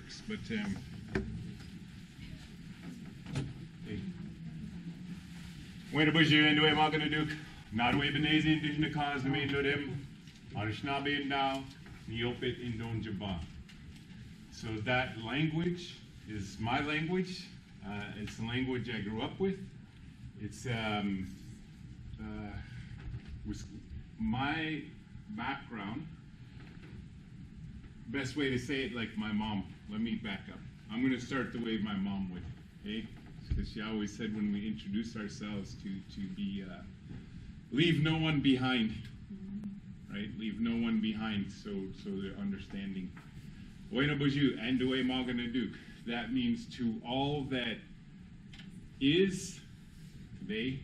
works. But Wena Buju and Dway Maganaduk, Nadway Benezi, Dishna Kaz, the main Dodem, Arishnabi and Dow, Niopit in Don Jabba. So that language is my language. It's the language I grew up with. It's was my background. Best way to say it, like my mom. Let me back up. I'm going to start the way my mom would. Okay? Because she always said when we introduce ourselves to be leave no one behind, right? Leave no one behind, so they're understanding. Wena Buju and Due Maganaduk. That means to all that is today,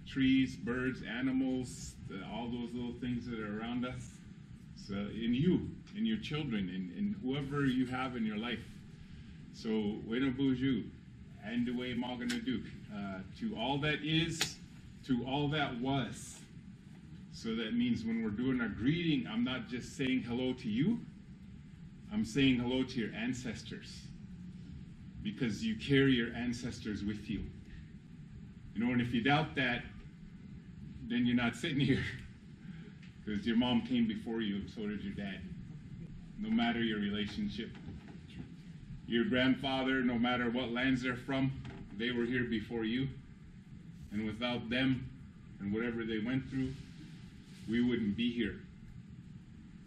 trees, birds, animals, all those little things that are around us. So in you, in your children, in whoever you have in your life. So Wena Buju and Due Maganaduk. To all that is, to all that was. So that means when we're doing our greeting, I'm not just saying hello to you, I'm saying hello to your ancestors. Because you carry your ancestors with you. You know, and if you doubt that, then you're not sitting here. Because your mom came before you, and so did your dad. No matter your relationship. Your grandfather, no matter what lands they're from, they were here before you. And without them, and whatever they went through, we wouldn't be here.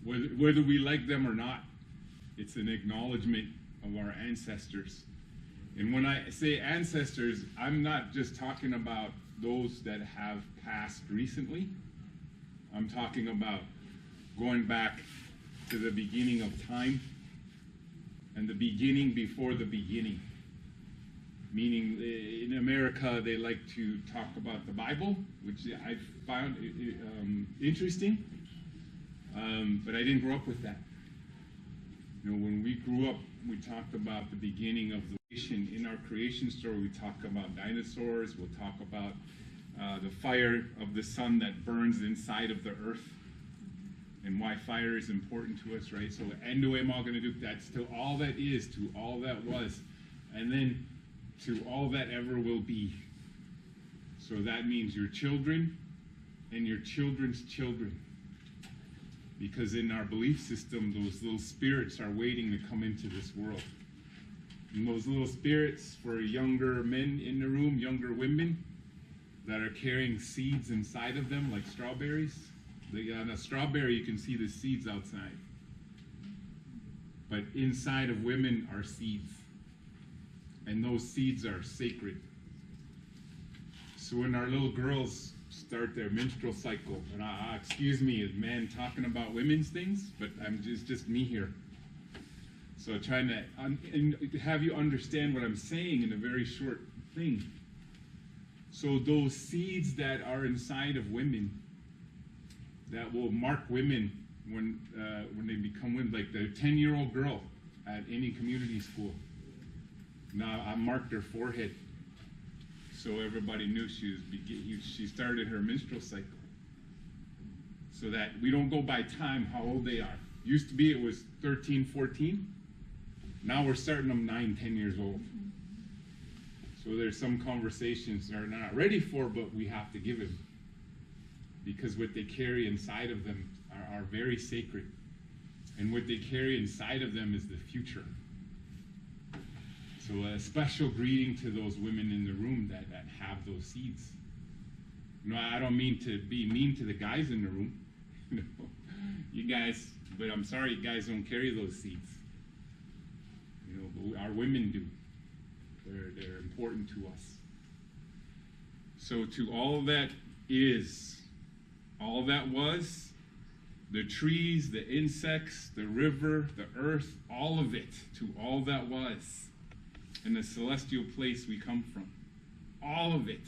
Whether we like them or not, it's an acknowledgement of our ancestors. And when I say ancestors, I'm not just talking about those that have passed recently. I'm talking about going back to the beginning of time and the beginning before the beginning. Meaning in America, they like to talk about the Bible, which I found interesting, but I didn't grow up with that. You know, when we grew up, we talked about the beginning of the creation. In our creation story, we talk about dinosaurs. We'll talk about the fire of the sun that burns inside of the earth, and why fire is important to us, right? So, Endue Maganaduk, that's to all that is, to all that was, and then to all that ever will be. So that means your children and your children's children. Because in our belief system, those little spirits are waiting to come into this world. And those little spirits, for younger men in the room, younger women, that are carrying seeds inside of them, like strawberries. On a strawberry, you can see the seeds outside. But inside of women are seeds. And those seeds are sacred. So when our little girls start their menstrual cycle, and excuse me, a man talking about women's things, but it's just me here. So trying to have you understand what I'm saying in a very short thing. So those seeds that are inside of women, that will mark women when they become women, like the 10-year-old girl at any community school. Now I marked her forehead, so everybody knew she started her menstrual cycle. So that we don't go by time how old they are. Used to be it was 13, 14. Now we're starting them 9, 10 years old. So there's some conversations they're not ready for, but we have to give them. Because what they carry inside of them are very sacred. And what they carry inside of them is the future. So a special greeting to those women in the room that have those seeds. You know, I don't mean to be mean to the guys in the room. You guys, but I'm sorry, you guys don't carry those seeds. You know, but our women do. They're important to us. So to all that is, all that was, the trees, the insects, the river, the earth, all of it, to all that was, and the celestial place we come from, all of it,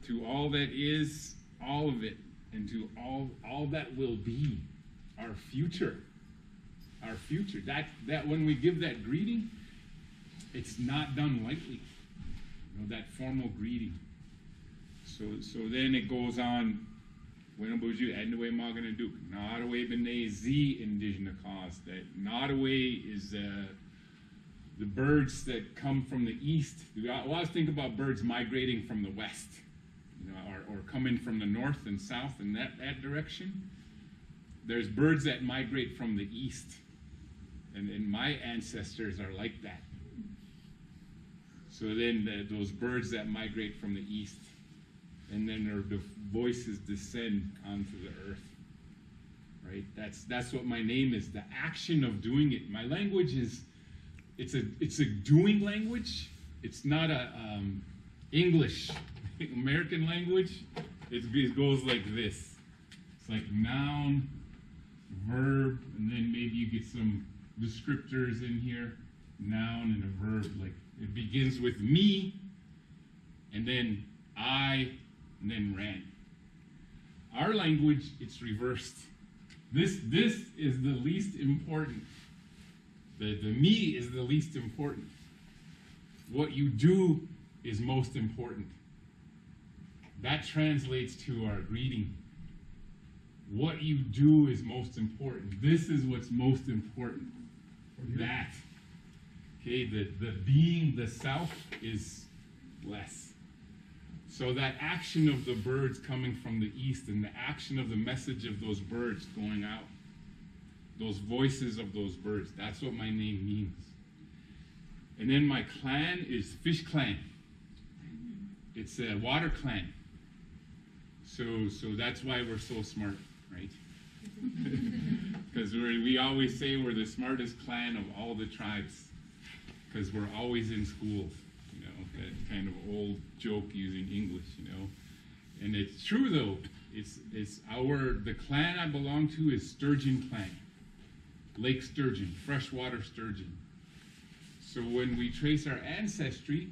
to all that is, all of it, and to all that will be, our future. Our future. That when we give that greeting, it's not done lightly. You know, that formal greeting. So then it goes on Winabuju Ednaway Magana Duke. Nottoway Bene Z indigenous cause. That Nottoway is the birds that come from the east. We always think about birds migrating from the west, you know, or coming from the north and south in that direction. There's birds that migrate from the east. And my ancestors are like that. So then those birds that migrate from the east, and then the voices descend onto the earth, right? That's what my name is. The action of doing it. My language is, it's a doing language. It's not a English, American language. It goes like this. It's like noun, verb, and then maybe you get some descriptors in here, noun and a verb. Like it begins with me, and then I, and then ran. Our language, it's reversed. This is the least important. The me is the least important. What you do is most important. That translates to our greeting. What you do is most important. This is what's most important. That. Okay, the being, the self is less. So that action of the birds coming from the east and the action of the message of those birds going out, those voices of those birds, that's what my name means. And then my clan is Fish Clan. It's a water clan. So that's why we're so smart, right? Because we always say we're the smartest clan of all the tribes, because we're always in schools, you know, that kind of old joke using English, you know. And it's true though. The clan I belong to is Sturgeon Clan, Lake Sturgeon, freshwater sturgeon. So when we trace our ancestry,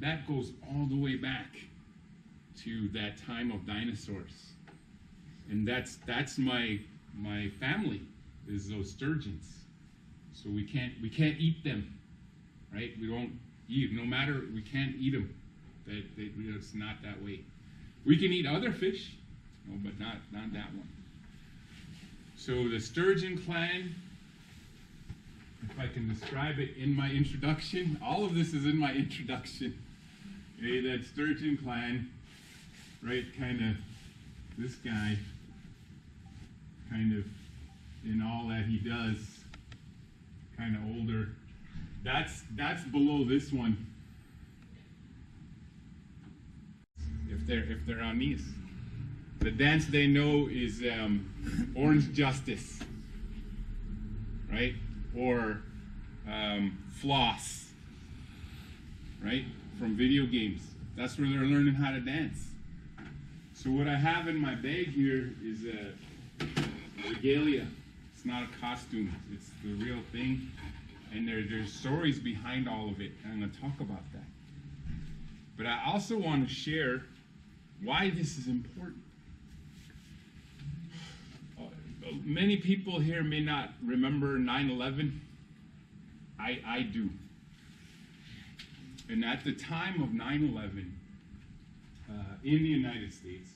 that goes all the way back to that time of dinosaurs. And that's my family, is those sturgeons. So we can't eat them, right? We don't eat, no matter, we can't eat them. It's not that way. We can eat other fish, no, but not that one. So the Sturgeon Clan, if I can describe it in my introduction, all of this is in my introduction. Okay, that Sturgeon Clan, right, kind of, this guy, kind of in all that he does, kind of older. That's below this one. If they're on these, the dance they know is Orange Justice, right, or Floss, right, from video games. That's where they're learning how to dance. So what I have in my bag here is regalia. It's not a costume, it's the real thing. And there's stories behind all of it, and I'm going to talk about that. But I also want to share why this is important. Many people here may not remember 9/11. I do. And at the time of 9/11, in the United States,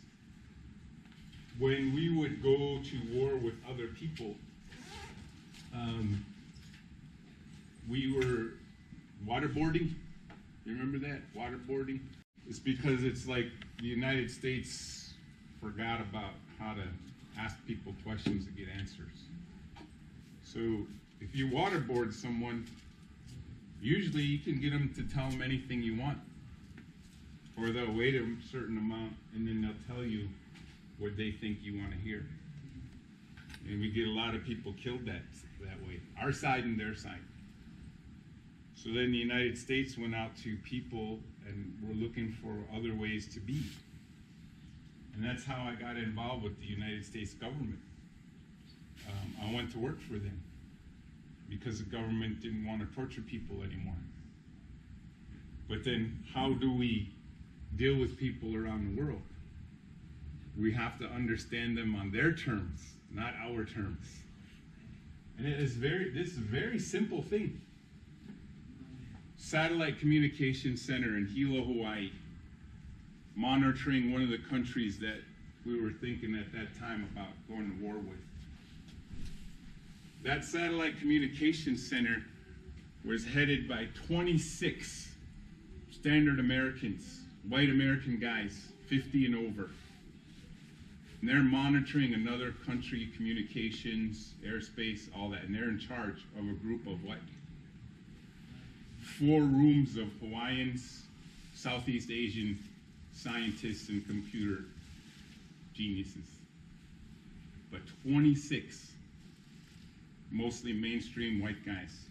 when we would go to war with other people, we were waterboarding. You remember that? Waterboarding? It's because it's like the United States forgot about how to ask people questions to get answers. So if you waterboard someone, usually you can get them to tell them anything you want. Or they'll wait a certain amount and then they'll tell you what they think you want to hear. And we get a lot of people killed that way. Our side and their side. So then the United States went out to people and were looking for other ways to be. And that's how I got involved with the United States government. I went to work for them because the government didn't want to torture people anymore. But then how do we deal with people around the world? We have to understand them on their terms, not our terms. And this is a very simple thing. Satellite Communication Center in Hilo, Hawaii, monitoring one of the countries that we were thinking at that time about going to war with. That satellite communications center was headed by 26 standard Americans, white American guys, 50 and over. And they're monitoring another country, communications, airspace, all that. And they're in charge of a group of what? 4 rooms of Hawaiians, Southeast Asian scientists and computer geniuses. But 26, mostly mainstream white guys.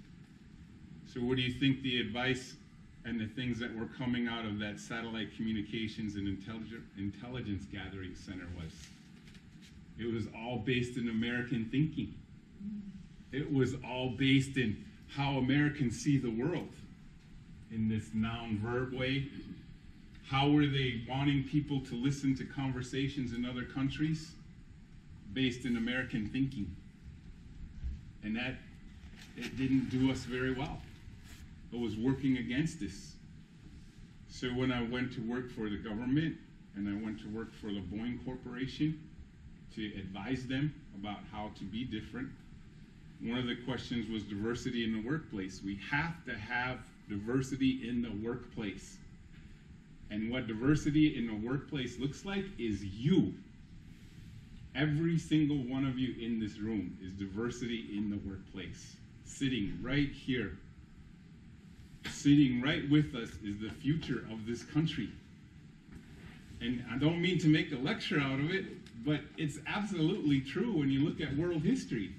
So what do you think the advice and the things that were coming out of that satellite communications and intelligence gathering center was? It was all based in American thinking. It was all based in how Americans see the world in this noun-verb way. How were they wanting people to listen to conversations in other countries? Based in American thinking. And that, it didn't do us very well. It was working against us. So when I went to work for the government, and I went to work for the Boeing Corporation to advise them about how to be different, one of the questions was diversity in the workplace. We have to have diversity in the workplace. And what diversity in the workplace looks like is you. Every single one of you in this room is diversity in the workplace. Sitting right here, sitting right with us is the future of this country. And I don't mean to make a lecture out of it, but it's absolutely true when you look at world history.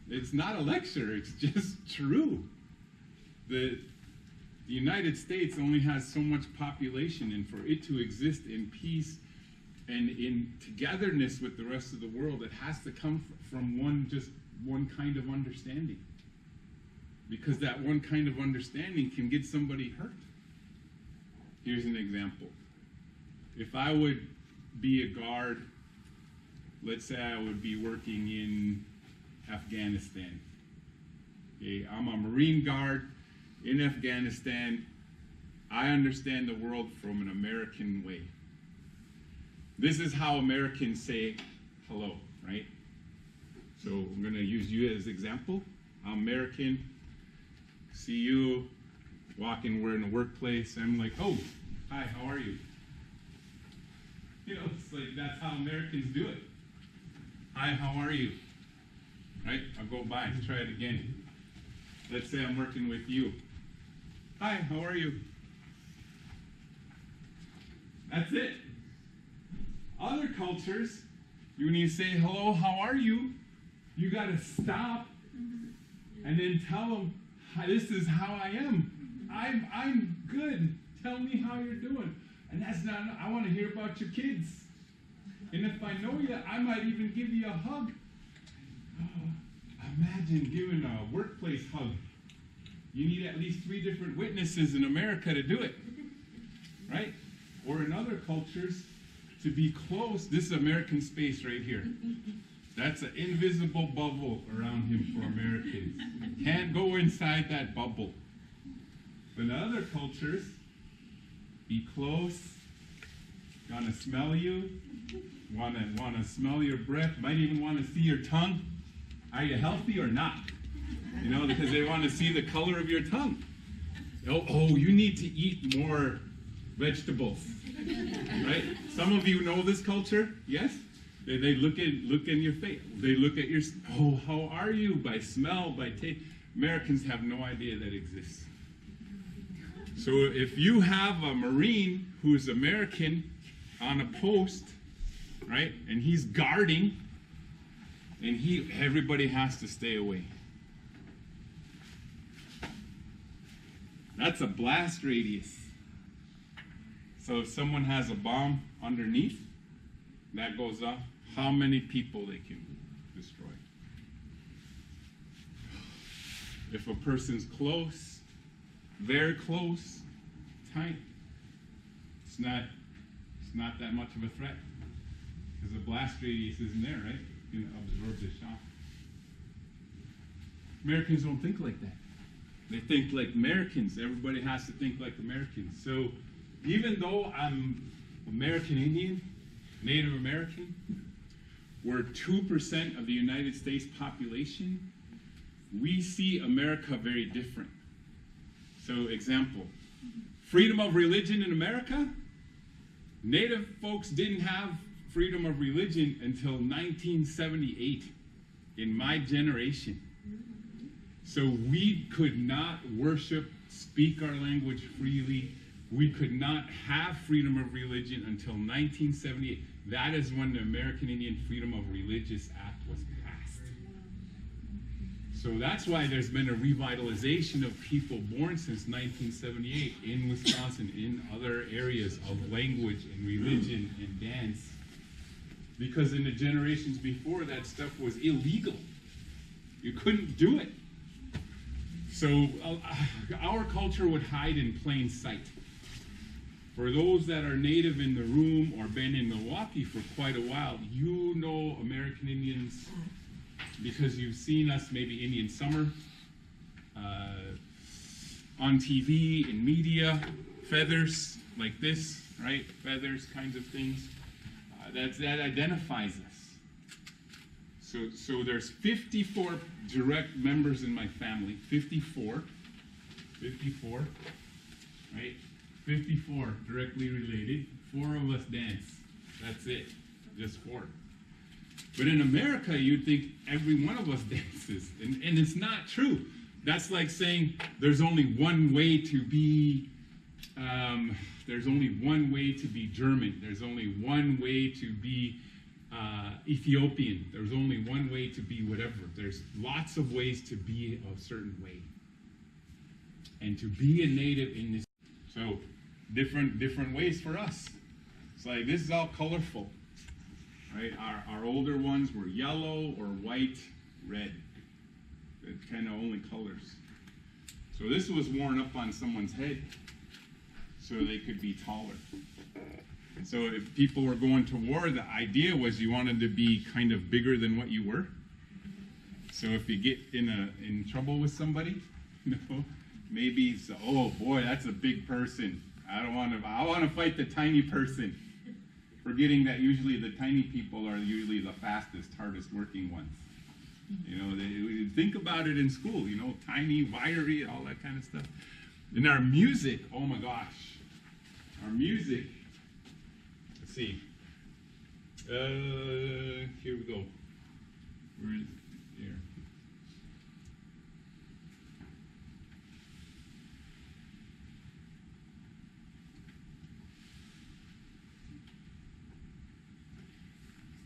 It's not a lecture, it's just true. The United States only has so much population, and for it to exist in peace and in togetherness with the rest of the world, it has to come from one kind of understanding. Because that one kind of understanding can get somebody hurt. Here's an example. If I would be a guard, let's say I would be working in Afghanistan. Okay, I'm a Marine guard in Afghanistan. I understand the world from an American way. This is how Americans say hello, right? So I'm going to use you as an example. I'm American. See you walking, we're in the workplace. I'm like, oh, hi, how are you? You know, it's like that's how Americans do it. Hi, how are you? Right? I'll go by, try it again. Let's say I'm working with you. Hi, how are you? That's it. Other cultures, when you say hello, how are you? You got to stop and then tell them, this is how I am. I'm good. Tell me how you're doing. And that's not, I want to hear about your kids. And if I know you, I might even give you a hug. Imagine giving a workplace hug. You need at least 3 different witnesses in America to do it, right? Or in other cultures, to be close, this is American space right here. That's an invisible bubble around him for Americans. Can't go inside that bubble. But in other cultures, be close, gonna smell you, wanna smell your breath, might even wanna see your tongue. Are you healthy or not? You know, because they want to see the color of your tongue. Oh, you need to eat more vegetables, right? Some of you know this culture, yes? They look in your face. They look at your, oh, how are you? By smell, by taste. Americans have no idea that exists. So if you have a Marine who is American on a post, right, and he's guarding, and everybody has to stay away. That's a blast radius. So if someone has a bomb underneath, that goes off, how many people they can destroy. If a person's close, very close, tight, it's not that much of a threat. Because the blast radius isn't there, right? You can absorb the shock. Americans don't think like that. They think like Americans. Everybody has to think like Americans. So even though I'm American Indian, Native American. We're 2% of the United States population. We see America very different. So, example, freedom of religion in America. Native folks didn't have freedom of religion until 1978, in my generation. So we could not worship, speak our language freely. We could not have freedom of religion until 1978. That is when the American Indian Freedom of Religious Act was passed. So that's why there's been a revitalization of people born since 1978 in Wisconsin, in other areas of language and religion and dance. Because in the generations before, that stuff was illegal. You couldn't do it. So our culture would hide in plain sight. For those that are native in the room or been in Milwaukee for quite a while, you know American Indians because you've seen us, maybe Indian Summer, on TV, in media, feathers like this, right? Feathers, kinds of things. That identifies us. So there's 54 direct members in my family. 54, right? 54 directly related. 4 of us dance. That's it. Just 4. But in America, you'd think every one of us dances. And it's not true. That's like saying there's only one way to be German. There's only one way to be Ethiopian. There's only one way to be whatever. There's lots of ways to be a certain way. And to be a native in this, so different ways for us. It's like this is all colorful, right? Our older ones were yellow or white, red. They're kind of only colors. So this was worn up on someone's head so they could be taller. And so if people were going to war, the idea was you wanted to be kind of bigger than what you were. So if you get in trouble with somebody, you know, maybe it's, oh boy, that's a big person. I want to fight the tiny person. Forgetting that usually the tiny people are usually the fastest, hardest working ones. You know, they think about it in school, you know, tiny, wiry, all that kind of stuff. In our music, oh my gosh, our music, let's see. Here we go. Where is it? Here.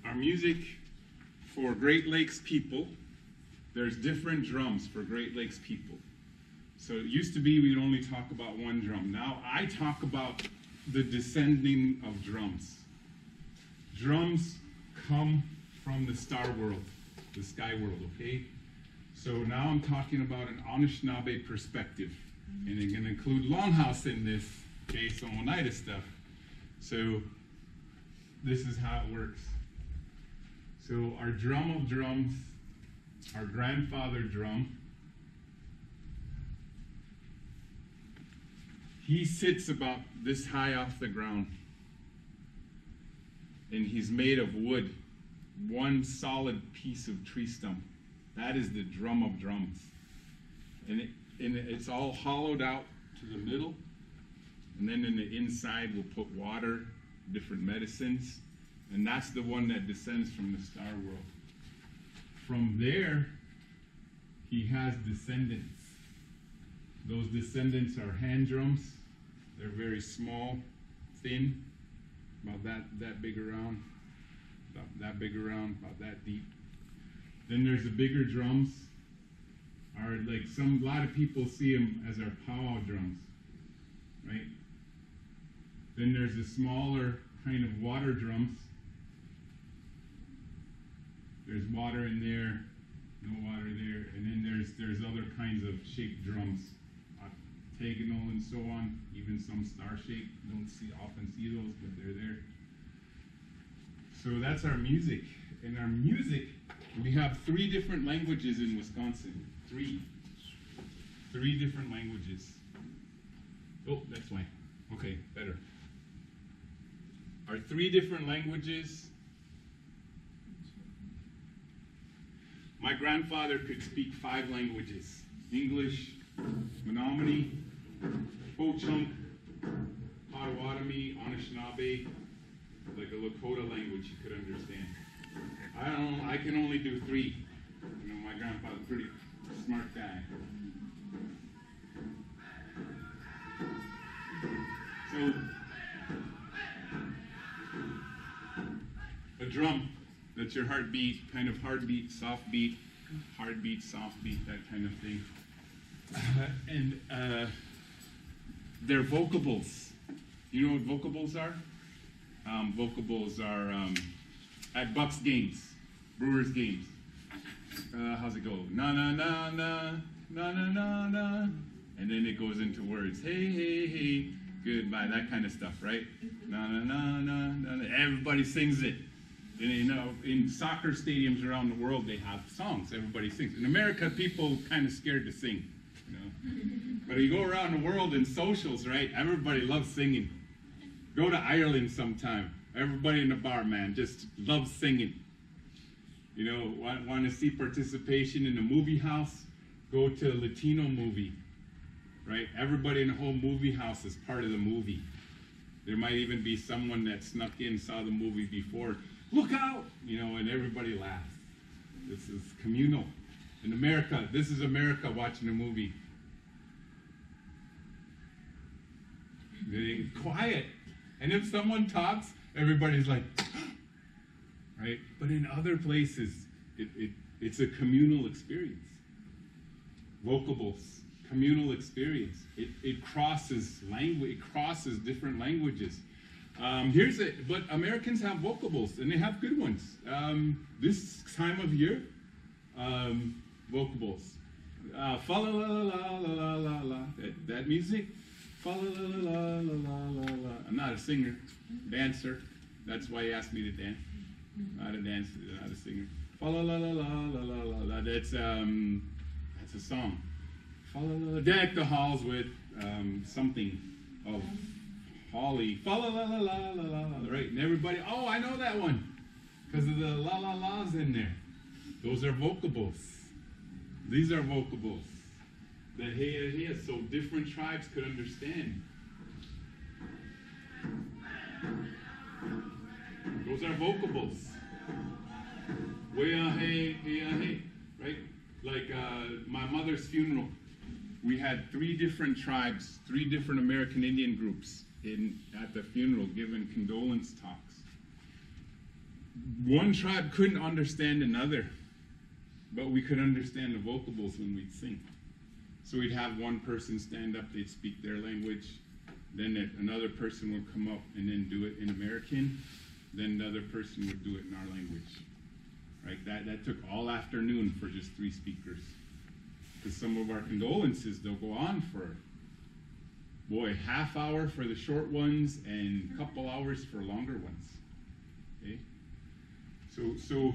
Our music for Great Lakes people, there's different drums for Great Lakes people. So it used to be we'd only talk about one drum. Now I talk about the descending of drums. Drums come from the star world, the sky world, okay? So now I'm talking about an Anishinaabe perspective. And I'm going to include Longhouse in this, okay, so Oneida stuff. So this is how it works. So our drum of drums, our grandfather drum, he sits about this high off the ground. And he's made of wood, one solid piece of tree stump. That is the drum of drums. And it's all hollowed out to the middle. And then in the inside we'll put water, different medicines. And that's the one that descends from the star world. From there, he has descendants. Those descendants are hand drums. They're very small, thin, about that big around, about that big around, about that deep. Then there's the bigger drums. Are like a lot of people see them as our powwow drums, right? Then there's the smaller kind of water drums. There's water in there, no water there, and then there's other kinds of shaped drums, octagonal and so on, even some star-shaped. Don't often see those, but they're there. So that's our music. In our music, we have 3 different languages in Wisconsin. 3 different languages. Oh, that's why. Okay, better. are 3 different languages. My grandfather could speak 5 languages: English, Menominee, Ho-Chunk, Potawatomi, Anishinaabe, like a Lakota language you could understand. I can only do 3. You know, my grandfather's a pretty smart guy. So, a drum, that's your heartbeat, kind of hard beat, soft beat, hard beat, soft beat, that kind of thing. And they're vocables. You know what vocables are? Vocables are at Bucks games, Brewers games. How's it go? Na na na na, na na na na, and then it goes into words. Hey hey hey, goodbye, that kind of stuff, right? Na na na na na. Everybody sings it. And, you know, in soccer stadiums around the world, they have songs. Everybody sings. In America, people kind of scared to sing. You know? But you go around the world in socials, right? Everybody loves singing. Go to Ireland sometime. Everybody in the bar, man, just loves singing. You know, want to see participation in the movie house? Go to a Latino movie, right? Everybody in the whole movie house is part of the movie. There might even be someone that snuck in, saw the movie before. Look out! You know, and everybody laughs. This is communal. In America, this is America watching a movie. They're quiet. And if someone talks, everybody's like, right? But in other places, it's a communal experience. Vocables, communal experience. It crosses language, it crosses different languages. But Americans have vocables, and they have good ones. This time of year, vocables. Fa la la la la la la. That music. Fa la la la la la la. I'm not a singer, dancer. That's why he asked me to dance. Not a dancer, not a singer. Fa la la la la la la la. That's a song. Fa la la la. Deck the halls with something of holly. Fa la la la la la la. Right, and everybody. Oh, I know that one, because of the la la la's in there. Those are vocables. These are vocables that hey, so different tribes could understand. Those are vocables. Hey, right? Like my mother's funeral, we had 3 different tribes, 3 different American Indian groups at the funeral giving condolence talks. One tribe couldn't understand another, but we could understand the vocables when we'd sing. So we'd have one person stand up, they'd speak their language, then another person would come up and then do it in American, then the other person would do it in our language. Right? That took all afternoon for just 3 speakers. Because some of our condolences, they'll go on for, boy, half hour for the short ones and a couple hours for longer ones. Okay? So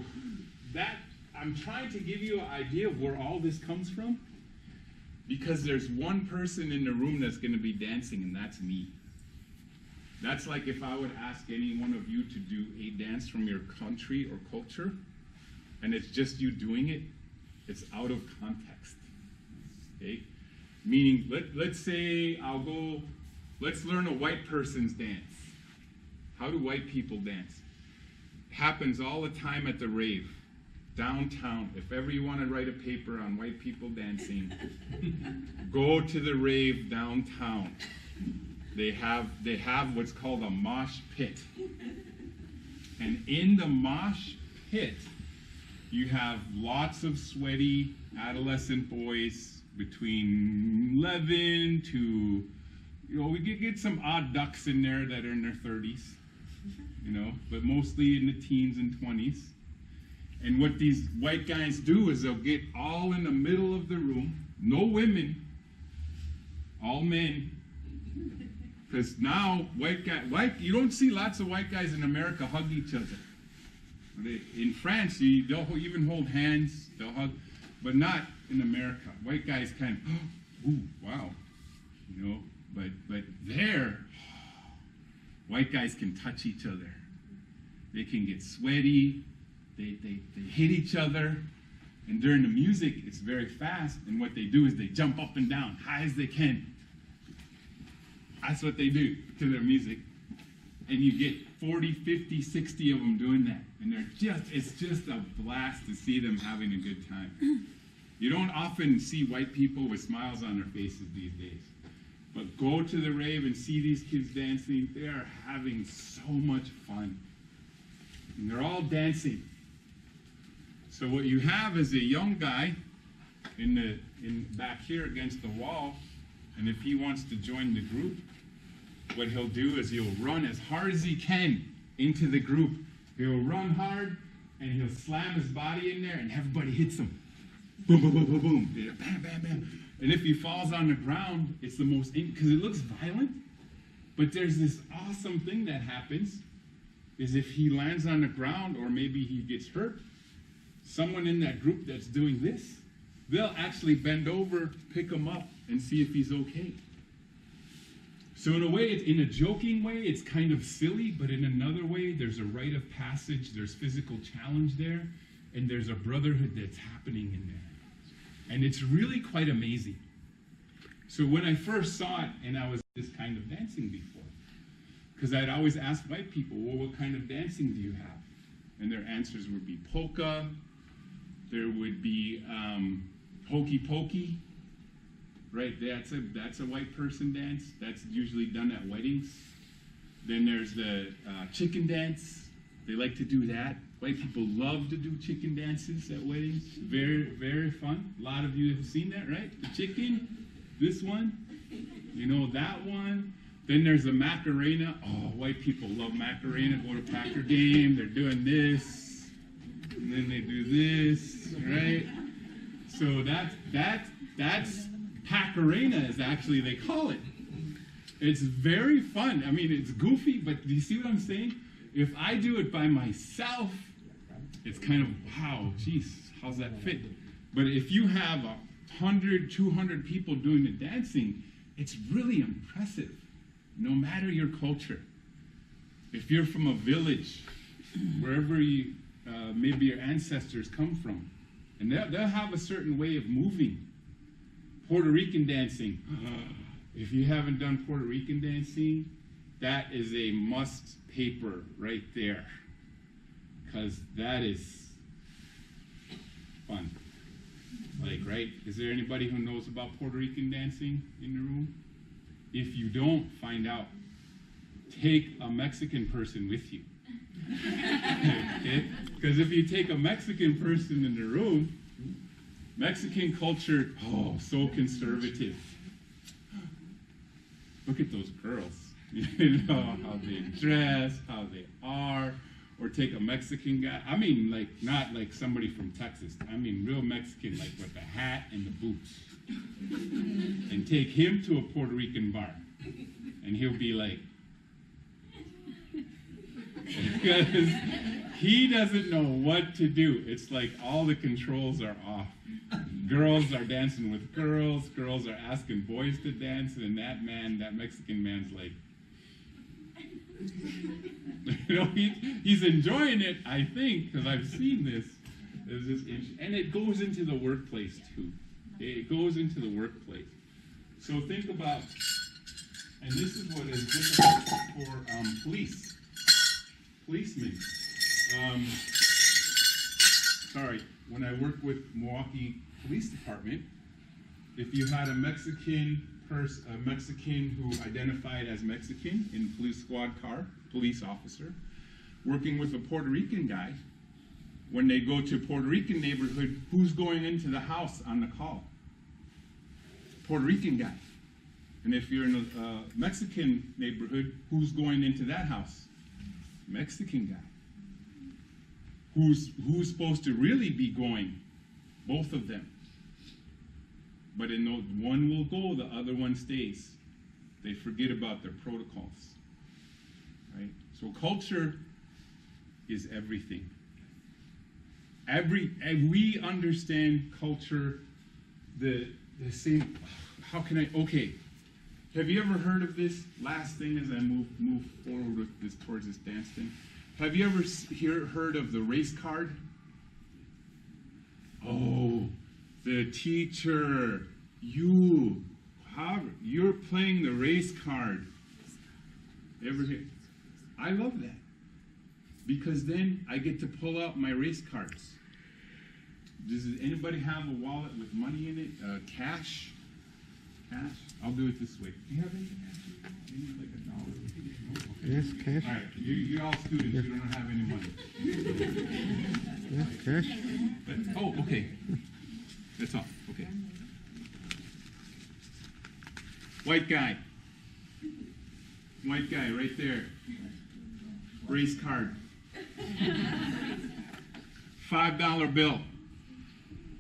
that, I'm trying to give you an idea of where all this comes from, because there's one person in the room that's going to be dancing, and that's me. That's like if I would ask any one of you to do a dance from your country or culture, and it's just you doing it, it's out of context. Okay? Meaning, let's say let's learn a white person's dance. How do white people dance? Happens all the time at the rave. Downtown, if ever you want to write a paper on white people dancing, go to the rave downtown. They have what's called a mosh pit. And in the mosh pit, you have lots of sweaty adolescent boys between 11 to, we get some odd ducks in there that are in their 30s, but mostly in the teens and 20s. And what these white guys do is they'll get all in the middle of the room, no women, all men. Because now you don't see lots of white guys in America hug each other. In France, they'll even hold hands, they'll hug, but not in America. White guys kind of, ooh, wow, but there, White guys can touch each other. They can get sweaty. They hit each other. And during the music, it's very fast. And what they do is they jump up and down, high as they can. That's what they do to their music. And you get 40, 50, 60 of them doing that. And it's just a blast to see them having a good time. You don't often see white people with smiles on their faces these days. But go to the rave and see these kids dancing. They are having so much fun. And they're all dancing. So what you have is a young guy in back here against the wall. And if he wants to join the group, what he'll do is he'll run as hard as he can into the group. He'll run hard, and he'll slam his body in there, and everybody hits him. Boom, boom, boom, boom, boom. Bam, bam, bam. And if he falls on the ground, it's the most, because it looks violent, but there's this awesome thing that happens, is if he lands on the ground, or maybe he gets hurt, someone in that group that's doing this, they'll actually bend over, pick him up, and see if he's okay. So in a way, in a joking way, it's kind of silly, but in another way, there's a rite of passage, there's physical challenge there, and there's a brotherhood that's happening in there. And it's really quite amazing. So when I first saw it, and I was this kind of dancing before, because I'd always ask white people, well, what kind of dancing do you have? And their answers would be polka, there would be hokey pokey, right? That's a white person dance. That's usually done at weddings. Then there's the chicken dance. They like to do that. White people love to do chicken dances at weddings. Very, very fun. A lot of you have seen that, right? The chicken, this one, you know that one. Then there's the Macarena. Oh, white people love Macarena. Go to Packer game, they're doing this. And then they do this, right? So that's Pacarena is actually, they call it. It's very fun. I mean, it's goofy, but do you see what I'm saying? If I do it by myself, it's kind of, wow, geez, how's that fit? But if you have 100, 200 people doing the dancing, it's really impressive, no matter your culture. If you're from a village, wherever you, maybe your ancestors come from, and they'll have a certain way of moving. Puerto Rican dancing. If you haven't done Puerto Rican dancing, that is a must paper right there, because that is fun. Like, right? Is there anybody who knows about Puerto Rican dancing in the room? If you don't, find out. Take a Mexican person with you. Okay? Because if you take a Mexican person in the room, Mexican culture, oh, so conservative. Look at those girls. You know, how they dress, how they are. Or take a Mexican guy. I mean, like, not like somebody from Texas. I mean, real Mexican, like with the hat and the boots. And take him to a Puerto Rican bar. And he'll be like, because he doesn't know what to do. It's like all the controls are off. Girls are dancing with girls. Girls are asking boys to dance. And that Mexican man's like, you know, he's enjoying it, I think, because I've seen this. And it goes into the workplace, too. It goes into the workplace. So think about, and this is what is difficult for policemen. When I worked with Milwaukee Police Department, if you had a Mexican who identified as Mexican in the police squad car, police officer, working with a Puerto Rican guy, when they go to Puerto Rican neighborhood, who's going into the house on the call? Puerto Rican guy. And if you're in a Mexican neighborhood, who's going into that house? Mexican guy. Who's supposed to really be going? Both of them. But in those, one will go, the other one stays. They forget about their protocols. Right? So culture is everything. And we understand culture the same. How can I? Okay, Have you ever heard of this? Last thing as I move forward with this towards this dance thing. Have you ever heard of the race card? Oh, the teacher, you're playing the race card. Ever hear? I love that. Because then I get to pull out my race cards. Does anybody have a wallet with money in it? Cash? Cash? I'll do it this way. Do you have any cash? Maybe like $1? Okay. Yes, cash. All right, you're all students. Yes. You don't have any money. Yes, cash. Oh, okay. That's all. Okay. White guy. White guy right there. Race card. $5 bill.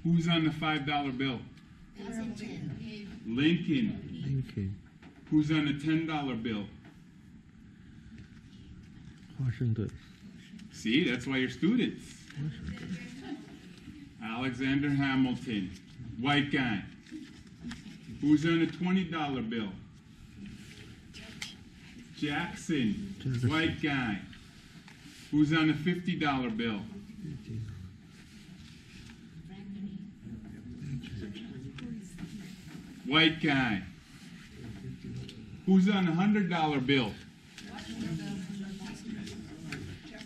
Who's on the $5 bill? Lincoln. Lincoln. Who's on the $10 bill? Washington. See, that's why you're students. Washington. Alexander Hamilton. White guy. Who's on the $20 bill? Jackson. Jackson. White guy. Who's on the $50 bill? White guy. Who's on the $100 bill?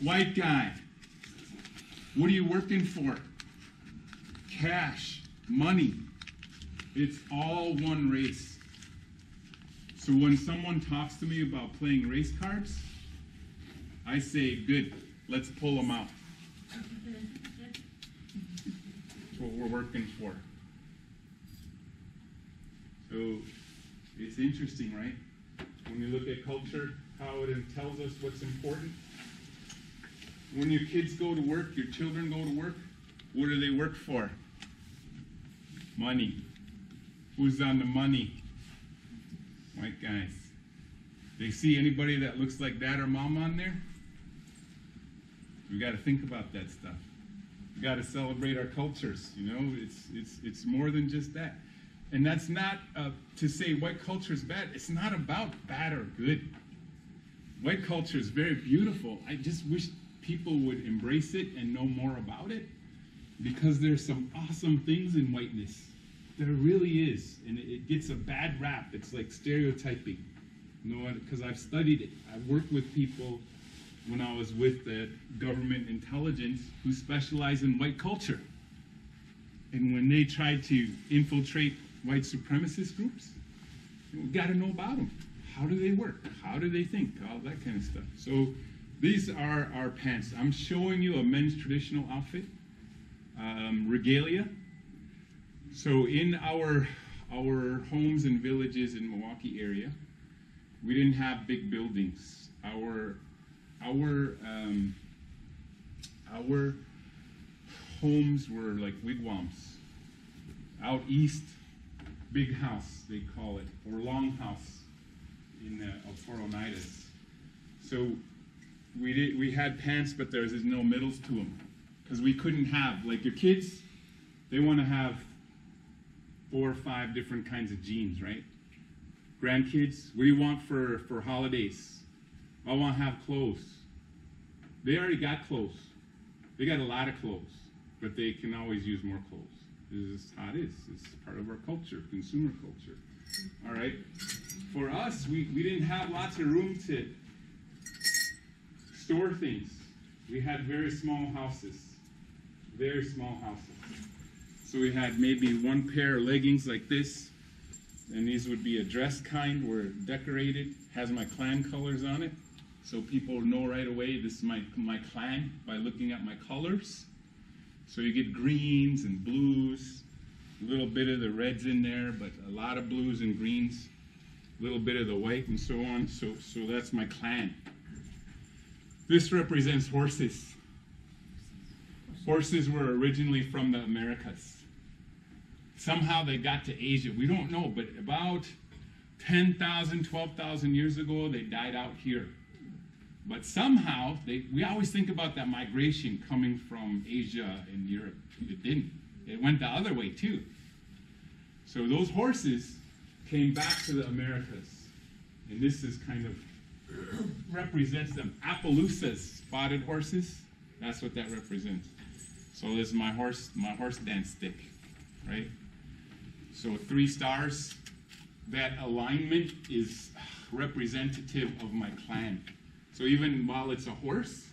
White guy. What are you working for? Cash, money. It's all one race. So when someone talks to me about playing race cards, I say, good, let's pull them out. That's what we're working for. So it's interesting, right? When you look at culture, how it tells us what's important. When your kids go to work, your children go to work, what do they work for? Money. Who's on the money? White guys. They see anybody that looks like dad or mom on there? We got to think about that stuff. We got to celebrate our cultures. You know, it's more than just that. And that's not to say white culture is bad. It's not about bad or good. White culture is very beautiful. I just wish people would embrace it and know more about it, because there's some awesome things in whiteness. There really is, and it gets a bad rap. It's like stereotyping, you know, because I've studied it. I've worked with people when I was with the government intelligence who specialize in white culture. And when they tried to infiltrate white supremacist groups, we got to know about them. How do they work? How do they think? All that kind of stuff. So these are our pants. I'm showing you a men's traditional outfit, regalia. So in our homes and villages in Milwaukee area, we didn't have big buildings. Our homes were like wigwams. Out east, big house they call it, or longhouse in Oronidis. So we had pants, but there's no middles to them, because we couldn't have, like your kids, they want to have 4 or 5 different kinds of jeans, right? Grandkids, what do you want for holidays? I want to have clothes. They already got clothes. They got a lot of clothes, but they can always use more clothes. This is how it is. It's part of our culture, consumer culture. All right? For us, we didn't have lots of room to store things. We had very small houses. Very small houses. So we had maybe 1 pair of leggings like this, and these would be a dress kind, were decorated, has my clan colors on it, so people know right away this is my clan by looking at my colors. So you get greens and blues, a little bit of the reds in there, but a lot of blues and greens, a little bit of the white and so on. So that's my clan. This represents horses. Horses were originally from the Americas. Somehow they got to Asia. We don't know, but about 10,000, 12,000 years ago, they died out here. But somehow, we always think about that migration coming from Asia and Europe. It didn't. It went the other way, too. So those horses came back to the Americas. And this is kind of represents them. Appaloosas, spotted horses. That's what that represents. So this is my horse dance stick, right? So 3 stars. That alignment is representative of my clan. So even while it's a horse,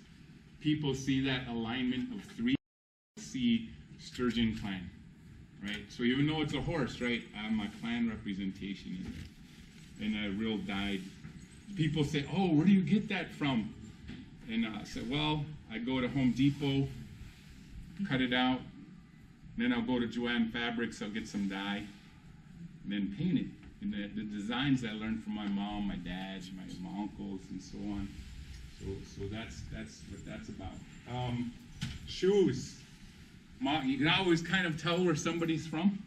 people see that alignment of 3, see Sturgeon clan, right? So even though it's a horse, right, I have my clan representation in there, and a real dyed. People say, oh, where do you get that from? And I said, well, I go to Home Depot, cut it out, and then I'll go to Joanne Fabrics, I'll get some dye, and then paint it. And the designs I learned from my mom, my dad, my uncles, and so on. So that's what that's about. Shoes. You can always kind of tell where somebody's from,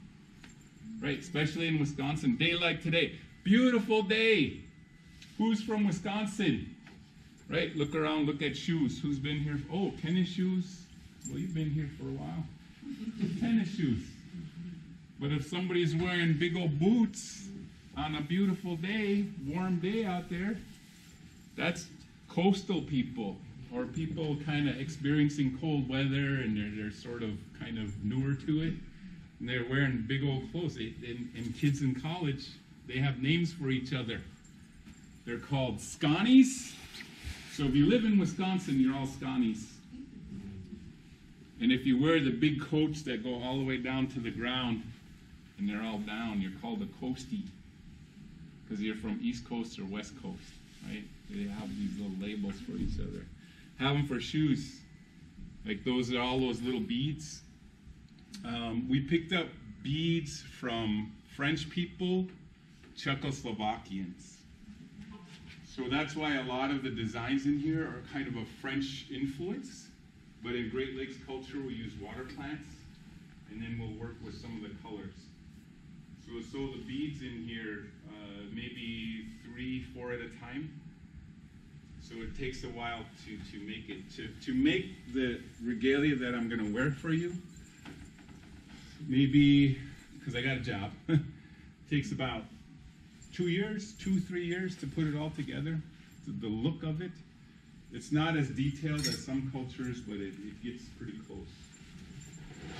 right? Especially in Wisconsin. Day like today, beautiful day. Who's from Wisconsin? Right? Look around, look at shoes. Who's been here? Oh, tennis shoes. Well, you've been here for a while. Tennis shoes. But if somebody's wearing big old boots on a beautiful day, warm day out there, that's coastal people, or people kind of experiencing cold weather, and they're sort of kind of newer to it, and they're wearing big old clothes. And kids in college, they have names for each other. They're called Scotties. So if you live in Wisconsin, you're all Scotties. And if you wear the big coats that go all the way down to the ground, and they're all down, you're called a coastie, because you're from East Coast or West Coast, right? They have these little labels for each other. Have them for shoes. Like those are all those little beads. We picked up beads from French people, Czechoslovakians. So that's why a lot of the designs in here are kind of a French influence. But in Great Lakes culture, we use water plants, and then we'll work with some of the colors. So the beads in here, maybe 3, 4 at a time. So it takes a while to make it. To make the regalia that I'm going to wear for you, maybe, because I got a job, takes about 2 years, 2-3 years to put it all together. The look of it. It's not as detailed as some cultures, but it gets pretty close.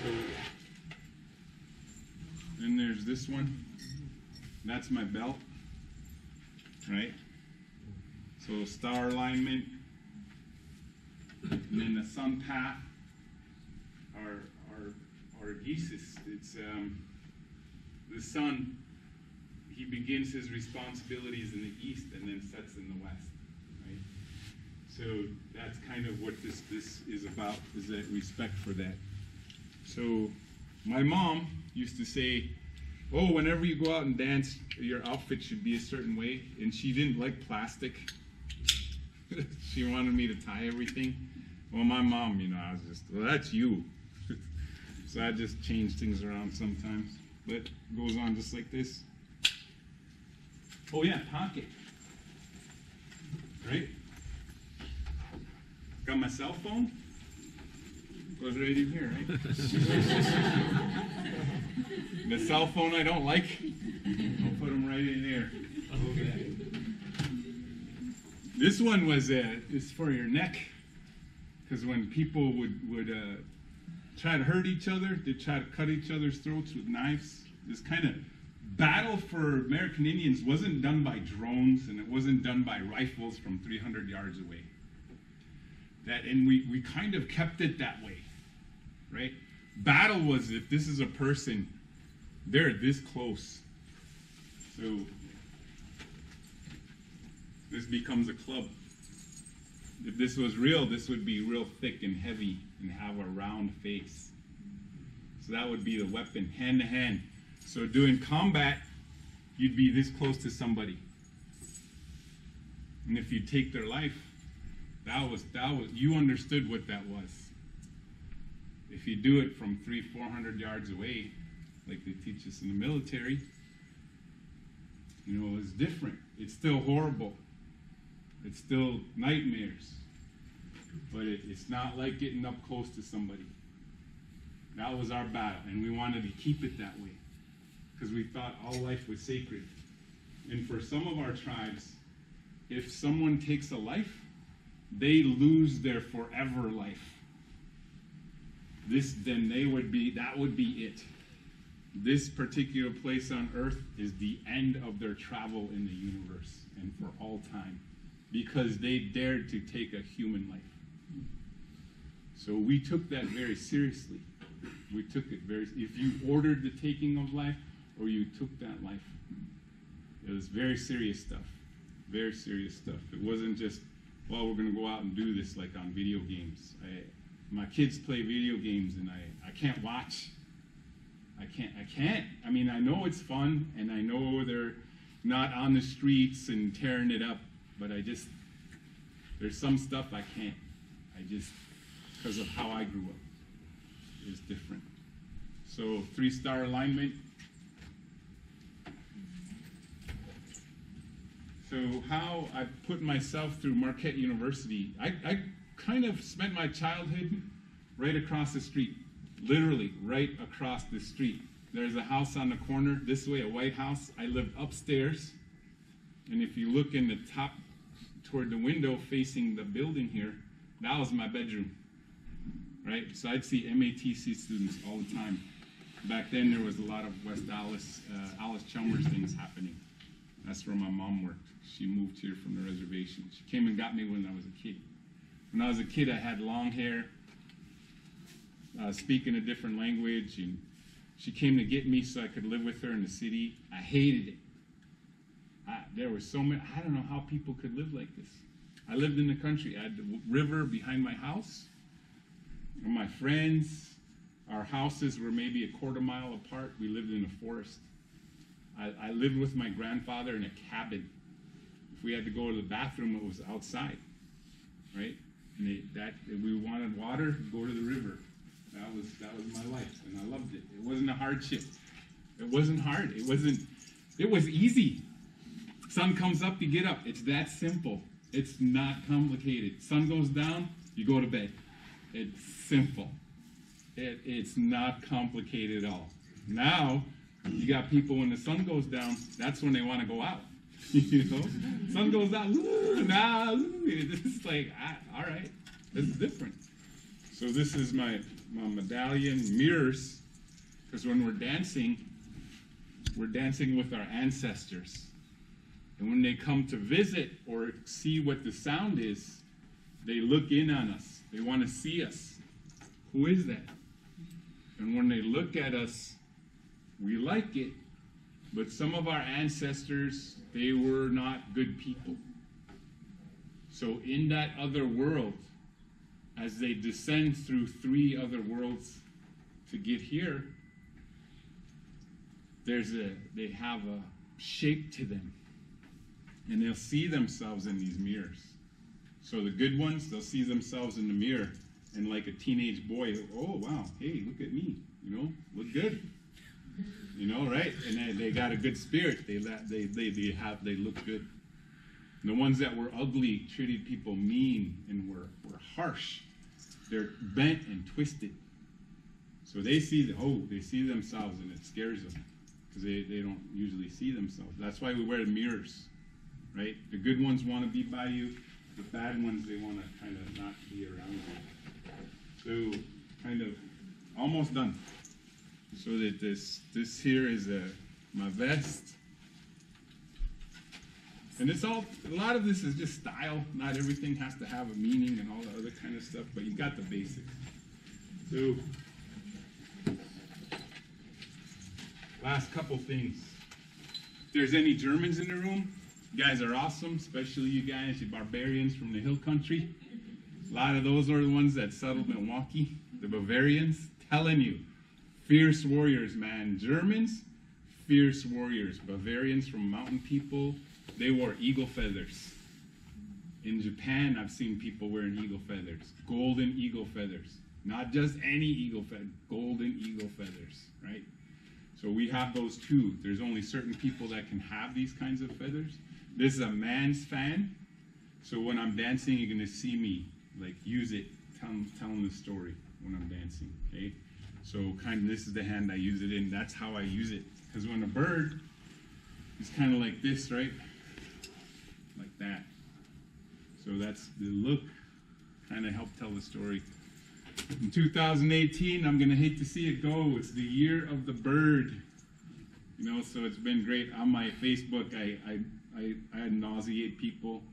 So then there's this one. That's my belt, right? So star alignment, and then the sun path, our geesis. It's the sun. He begins his responsibilities in the east and then sets in the west, right? So that's kind of what this is about, is that respect for that. So my mom used to say, oh, whenever you go out and dance, your outfit should be a certain way, and she didn't like plastic. She wanted me to tie everything. Well, my mom, I was just, well, that's you. So I just change things around sometimes. But it goes on just like this. Oh yeah, pocket. Right? Got my cell phone. Goes right in here, right? The cell phone I don't like, I'll put them right in there. This one was is for your neck, because when people would try to hurt each other, they'd try to cut each other's throats with knives. This kind of battle for American Indians wasn't done by drones, and it wasn't done by rifles from 300 yards away. And we kind of kept it that way, right? Battle was if this is a person, they're this close. So this becomes a club. If this was real, this would be real thick and heavy and have a round face. So that would be the weapon, hand to hand. So doing combat, you'd be this close to somebody. And if you take their life, that was you understood what that was. If you do it from 300-400 yards away, like they teach us in the military, it's different. It's still horrible. It's still nightmares. But it's not like getting up close to somebody. That was our battle, and we wanted to keep it that way, because we thought all life was sacred. And for some of our tribes, if someone takes a life, they lose their forever life. That would be it. This particular place on earth is the end of their travel in the universe and for all time, because they dared to take a human life. So we took that very seriously. We took it if you ordered the taking of life or you took that life, it was very serious stuff. Very serious stuff. It wasn't just, well, we're going to go out and do this like on video games. My kids play video games and I can't watch. I can't. I mean, I know it's fun and I know they're not on the streets and tearing it up, but there's some stuff I can't. Because of how I grew up, is different. So 3-star alignment. So how I put myself through Marquette University, I kind of spent my childhood right across the street, literally right across the street. There's a house on the corner, this way, a white house. I lived upstairs, and if you look in the top toward the window facing the building here, that was my bedroom. Right, so I'd see MATC students all the time. Back then, there was a lot of West Alice, Alice Chalmers things happening. That's where my mom worked. She moved here from the reservation. She came and got me when I was a kid. When I was a kid, I had long hair, speaking a different language, and she came to get me so I could live with her in the city. I hated it. There were so many, I don't know how people could live like this. I lived in the country. I had the river behind my house. And my friends, our houses were maybe a quarter-mile apart. We lived in a forest. I lived with my grandfather in a cabin. If we had to go to the bathroom, it was outside, right? And if we wanted water, go to the river. That was my life, and I loved it. It wasn't a hardship. It wasn't hard. It was easy. Sun comes up, you get up. It's that simple. It's not complicated. Sun goes down, you go to bed. It's simple. It's not complicated at all. Now, you got people when the sun goes down, that's when they want to go out. You know? Sun goes down, it's like, all right, this is different. So this is my medallion, mirrors, because when we're dancing with our ancestors. And when they come to visit or see what the sound is, they look in on us. They want to see us. Who is that? And when they look at us, we like it. But some of our ancestors, they were not good people. So in that other world, as they descend through 3 other worlds to get here, they have a shape to them. And they'll see themselves in these mirrors. So the good ones, they'll see themselves in the mirror, and like a teenage boy, oh wow, hey, look at me, you know, look good, you know, right? And they got a good spirit. They look good. And the ones that were ugly, treated people mean, and were harsh. They're bent and twisted. So they see themselves, and it scares them because they don't usually see themselves. That's why we wear mirrors, right? The good ones want to be by you. The bad ones, they want to kind of not be around you. So, kind of almost done. So that this here is my vest. And it's all, a lot of this is just style. Not everything has to have a meaning and all the other kind of stuff, but you got the basics. So, last couple things. If there's any Germans in the room, you guys are awesome, especially you guys, you barbarians from the hill country. A lot of those are the ones that settled Milwaukee, the Bavarians. Telling you, fierce warriors, man. Germans, fierce warriors. Bavarians from mountain people, they wore eagle feathers. In Japan, I've seen people wearing eagle feathers, golden eagle feathers. Not just any eagle feather, golden eagle feathers, right? So we have those too. There's only certain people that can have these kinds of feathers. This is a man's fan. So when I'm dancing, you're gonna see me like use it, telling the story when I'm dancing, okay? So kind of this is the hand I use it in. That's how I use it. Because when a bird is kind of like this, right? Like that. So that's the look, kind of helped tell the story. In 2018, I'm gonna hate to see it go. It's the year of the bird. You know, so it's been great. On my Facebook, I nauseate people.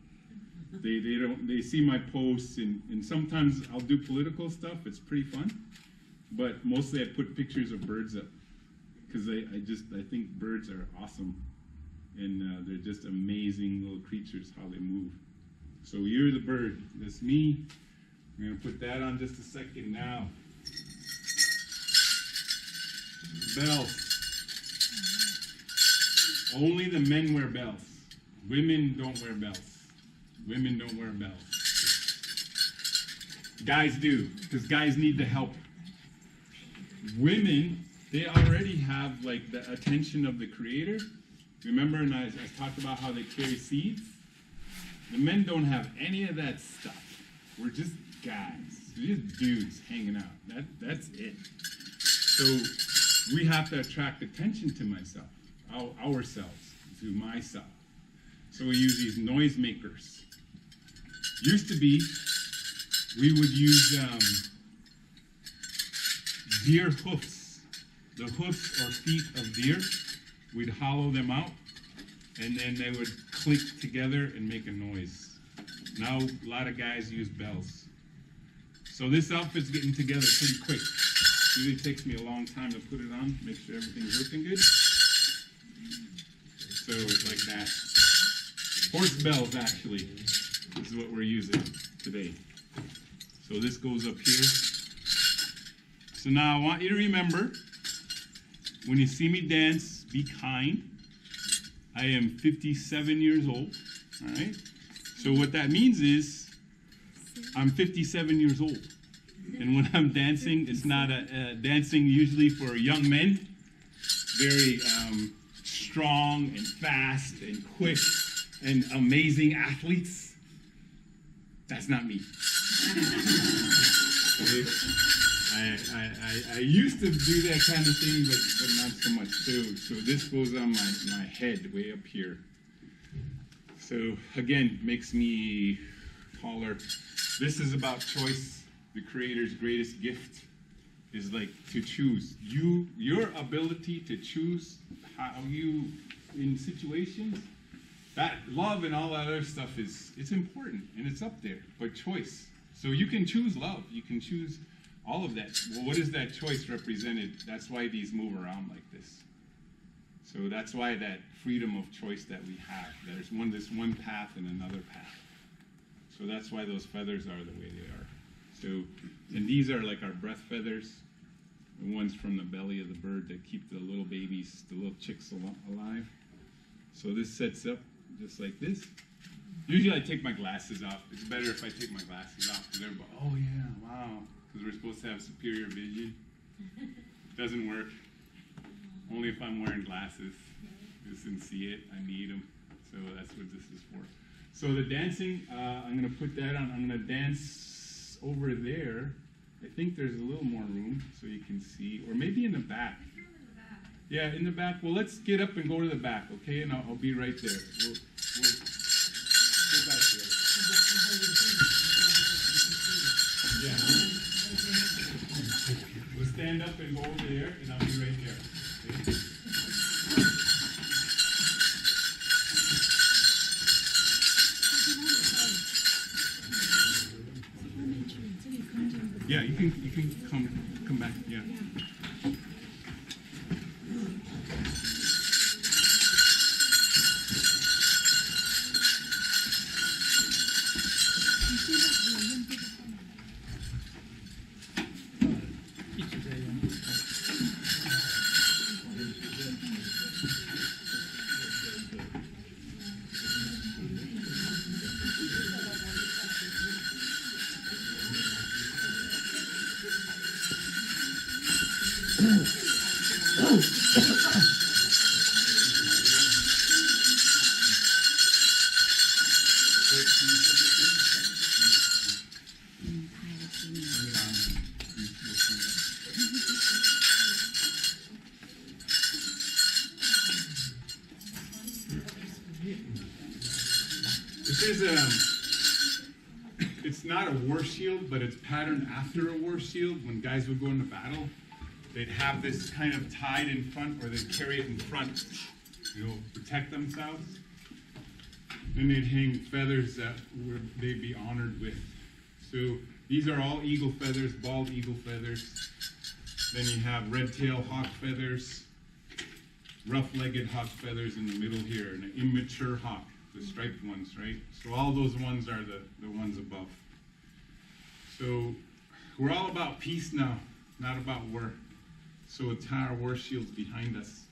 They see my posts, and sometimes I'll do political stuff. It's pretty fun, but mostly I put pictures of birds up because I think birds are awesome, and they're just amazing little creatures how they move. So you're the bird. That's me. I'm gonna put that on just a second now. Bells. Only the men wear bells. Women don't wear bells. Women don't wear bells. Guys do, because guys need the help. Women, they already have like the attention of the creator. Remember, and I talked about how they carry seeds? The men don't have any of that stuff. We're just guys. We're just dudes hanging out. That's it. So we have to attract attention to ourselves, to myself. So we use these noise makers. Used to be, we would use deer hoofs. The hoofs or feet of deer, we'd hollow them out, and then they would click together and make a noise. Now, a lot of guys use bells. So this outfit's getting together pretty quick. It really takes me a long time to put it on, make sure everything's working good. So like that. Horse bells, actually, is what we're using today. So this goes up here. So now I want you to remember, when you see me dance, be kind. I am 57 years old, all right? So what that means is, I'm 57 years old. And when I'm dancing, it's not dancing usually for young men, very strong and fast and quick and amazing athletes. That's not me. I used to do that kind of thing, but not so much. So this goes on my head way up here. So again, makes me taller. This is about choice. The Creator's greatest gift is like to choose. Your ability to choose how you, in situations, that love and all that other stuff it's important and it's up there, but choice. So you can choose love, you can choose all of that. Well, what is that choice represented? That's why these move around like this. So that's why that freedom of choice that we have. There's this one path and another path. So that's why those feathers are the way they are. So, and these are like our breath feathers, the ones from the belly of the bird that keep the little babies, the little chicks alive. So this sets up just like this. Usually I take my glasses off. It's better if I take my glasses off because everybody, oh yeah, wow, because we're supposed to have superior vision. Doesn't work. Only if I'm wearing glasses. Just didn't see it. I need them. So that's what this is for. So the dancing, I'm going to put that on. I'm going to dance over there. I think there's a little more room so you can see, or maybe in the back. Yeah, in the back. Well, let's get up and go to the back, okay? And I'll be right there. We'll go back there. Yeah. We'll stand up and go over there, and I'll be right there. Okay? Yeah, you can come back. Yeah. This is it's not a war shield, but it's patterned after a war shield. When guys would go into battle, they'd have this kind of tied in front, or they'd carry it in front, protect themselves. Then they'd hang feathers that they'd be honored with. So these are all eagle feathers, bald eagle feathers. Then you have red-tailed hawk feathers, rough-legged hawk feathers in the middle here, and an immature hawk, the striped ones, right? So all those ones are the ones above. So we're all about peace now, not about war. So it's our war shields behind us.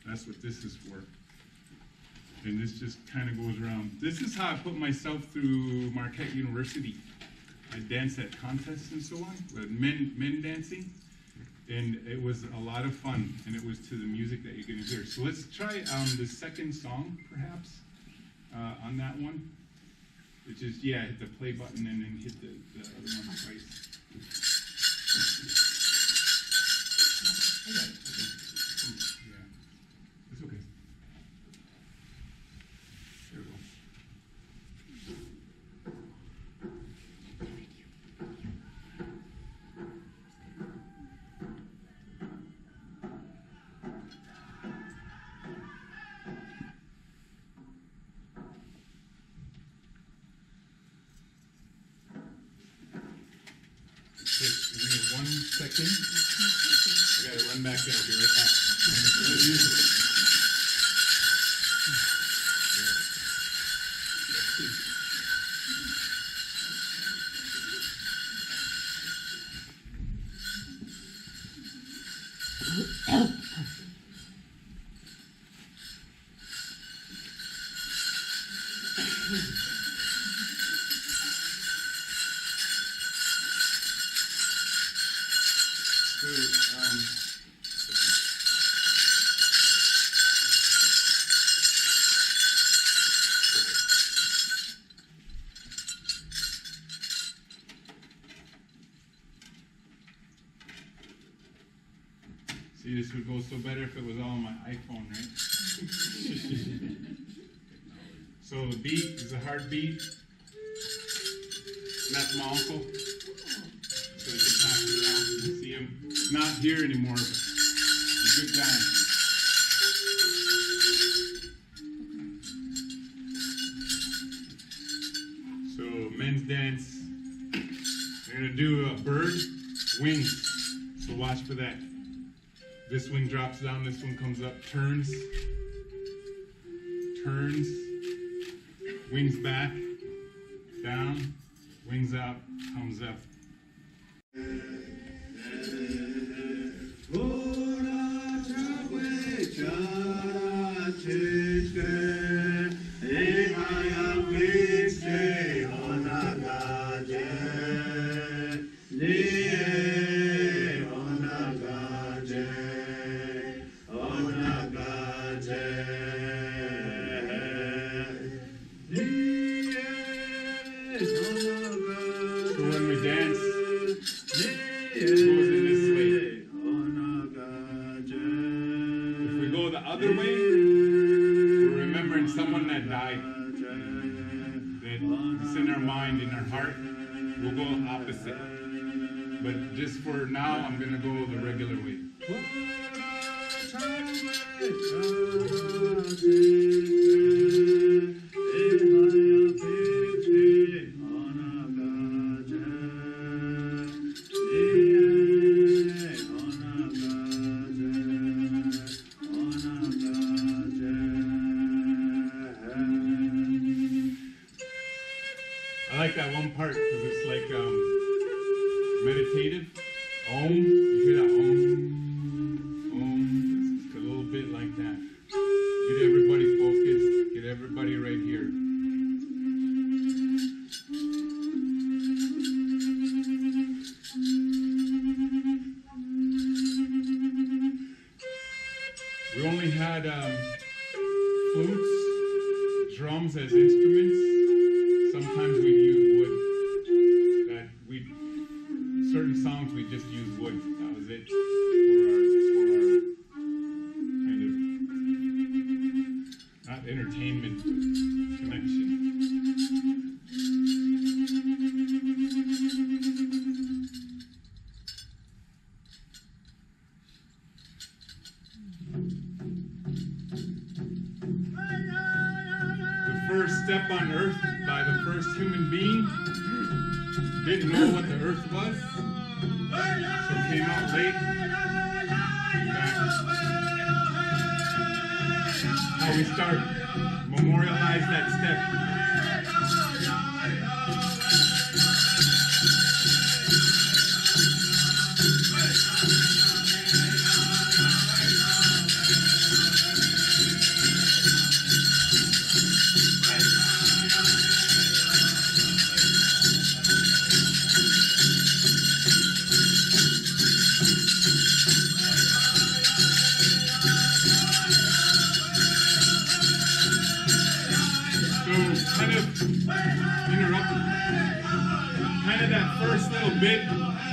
That's what this is for. And this just kind of goes around. This is how I put myself through Marquette University. I danced at contests and so on, with men dancing. And it was a lot of fun, and it was to the music that you're going to hear. So let's try the second song, perhaps, on that one. Which is, hit the play button and then hit the other one twice. I got it. Okay. Yeah. It's okay. There we go. Give me 1 second. I gotta run back there. I'll be right back. See, this would go so better if it was all on my iPhone, right? So the beat is a hard beat. That's my uncle. So you can pass it around and see him. He's not here anymore, but he's a good guy. So men's dance. They're gonna do a bird, wings. So watch for that. This wing drops down, this one comes up, turns, wings back, down, wings out, comes up. So when we dance, it goes in this way. If we go the other way, we're remembering someone that died. That's in our mind, in our heart. We'll go opposite. But just for now, I'm going to go the regular way. I like that one part because it's like meditative. Om, you hear that om? It's a little bit like that. Get everybody focused, get everybody right here. We only had flutes, drums as instruments. Sometimes we'd use wood. Certain songs we just use wood. That was it for our kind of not entertainment connection. The first step on earth by the first human being didn't know what the earth was, so came out late. How we start memorialize that step. Kind of interrupted. Kind of that first little bit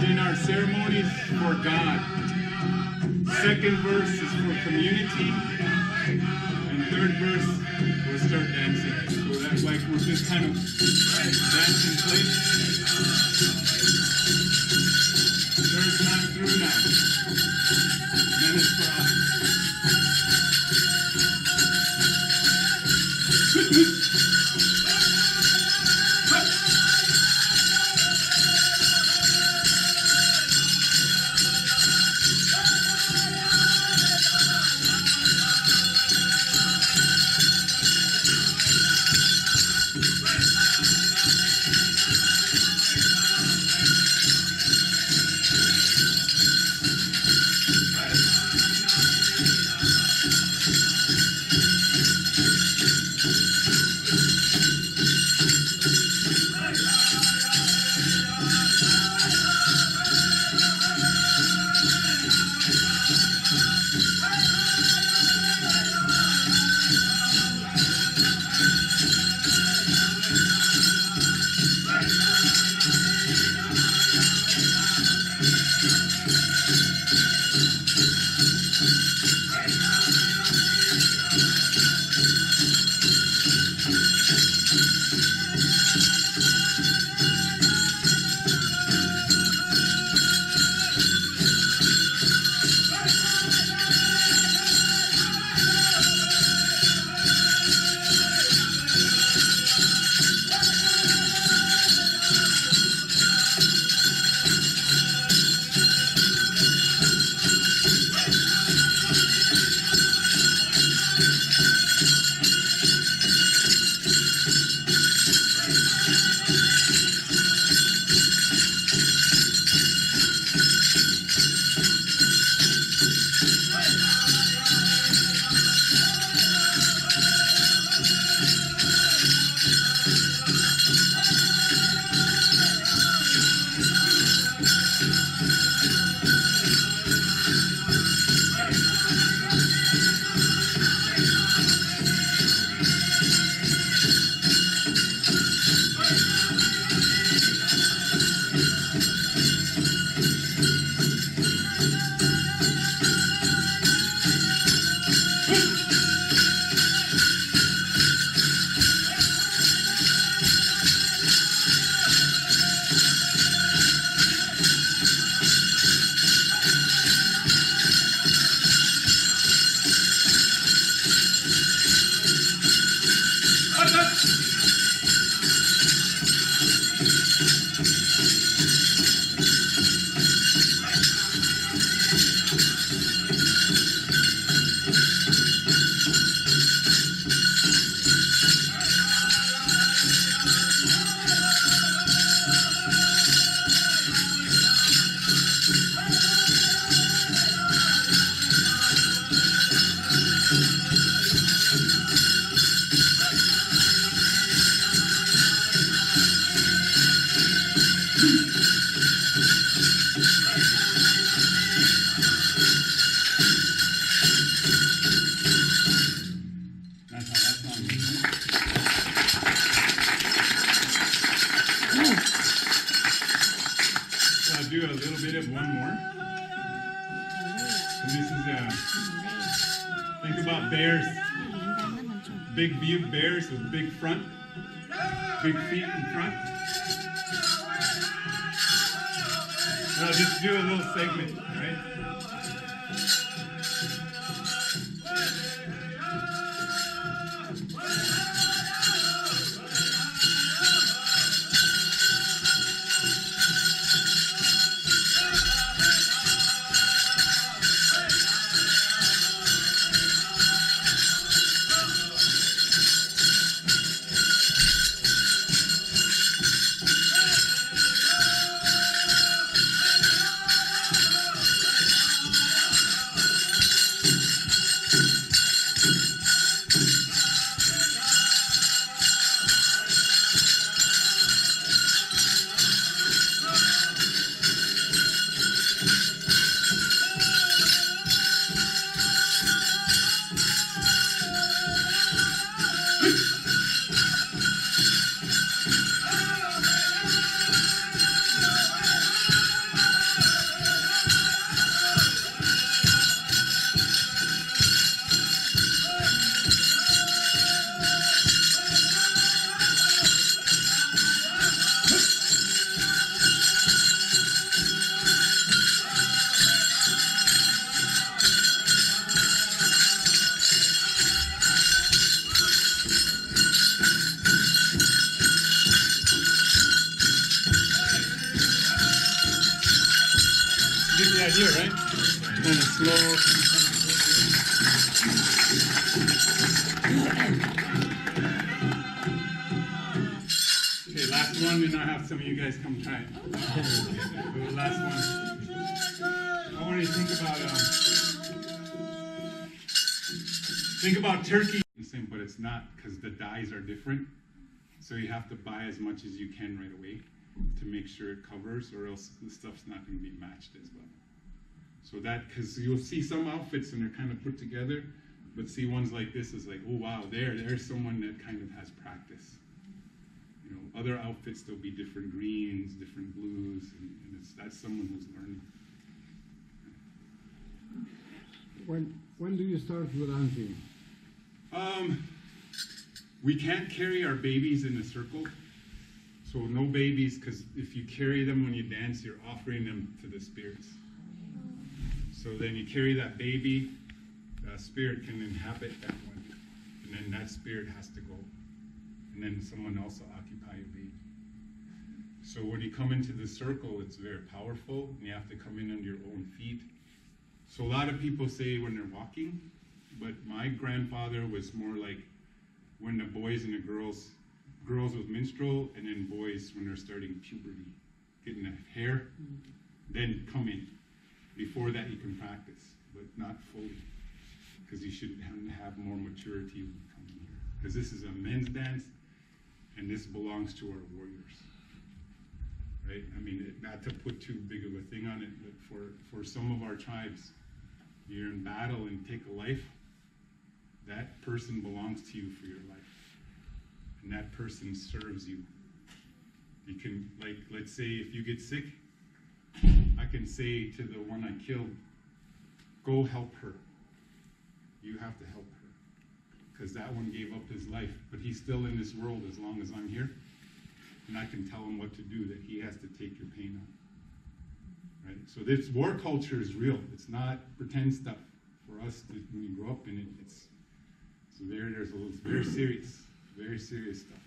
in our ceremonies for God. Second verse is for community, and third verse we'll start dancing. So that's like we're just kind of dancing place. Third time through now. Then it's for us. do a little bit of one more. And this is think about bears. big view bears with big front, big feet in front. And I'll just do a little segment, all right? Get the idea, right? Kind of slow. Okay, last one, and I'll have some of you guys come try it. The last one. I want you to think about turkey. But it's not, because the dyes are different. So you have to buy as much as you can right away to make sure it covers, or else the stuff's not going to be matched as well. So that, because you'll see some outfits and they're kind of put together, but see ones like this is like, oh wow, there's someone that kind of has practice. You know, other outfits, there'll be different greens, different blues, and that's someone who's learning. When do you start with dancing? We can't carry our babies in a circle. So no babies, because if you carry them when you dance, you're offering them to the spirits. So then you carry that baby, the spirit can inhabit that one, and then that spirit has to go. And then someone else will occupy your baby. So when you come into the circle, it's very powerful, and you have to come in on your own feet. So a lot of people say when they're walking, but my grandfather was more like when the boys and the girls with menstrual, and then boys when they're starting puberty, getting the hair, then come in. Before that you can practice, but not fully, because you should have more maturity when you come in here. Because this is a men's dance, and this belongs to our warriors, right? I mean, not to put too big of a thing on it, but for some of our tribes, you're in battle and take a life, that person belongs to you for your life. And that person serves you. You can, like, let's say if you get sick, I can say to the one I killed, go help her. You have to help her. Because that one gave up his life, but he's still in this world as long as I'm here. And I can tell him what to do, that he has to take your pain on. Right? So this war culture is real. It's not pretend stuff. For us, when we grow up in it, it's very serious stuff.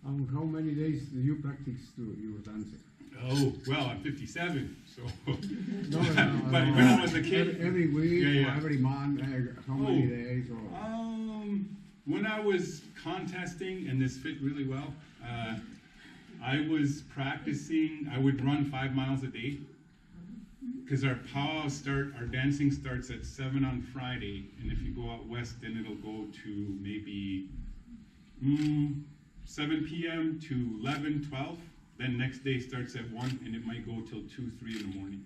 How many days do you practice your dancing? Oh, well, I'm 57, so. No, but when I was a kid. Every week or every month, how many days? Or? When I was contesting, and this fit really well, I was practicing, I would run 5 miles a day. Because our dancing starts at 7 on Friday, and if you go out west, then it'll go to maybe 7 p.m. to 11, 12. Then next day starts at 1, and it might go till 2, 3 in the morning.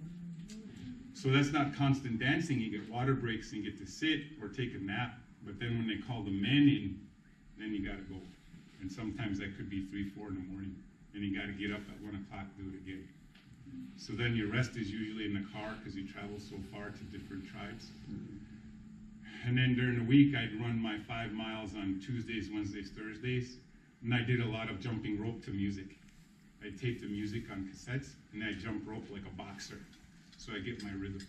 So that's not constant dancing. You get water breaks and you get to sit or take a nap. But then when they call the men in, then you got to go. And sometimes that could be 3, 4 in the morning. And you got to get up at 1 o'clock to do it again. So then your rest is usually in the car because you travel so far to different tribes. And then during the week, I'd run my 5 miles on Tuesdays, Wednesdays, Thursdays. And I did a lot of jumping rope to music. I'd tape the music on cassettes, and I'd jump rope like a boxer. So I get my rhythm.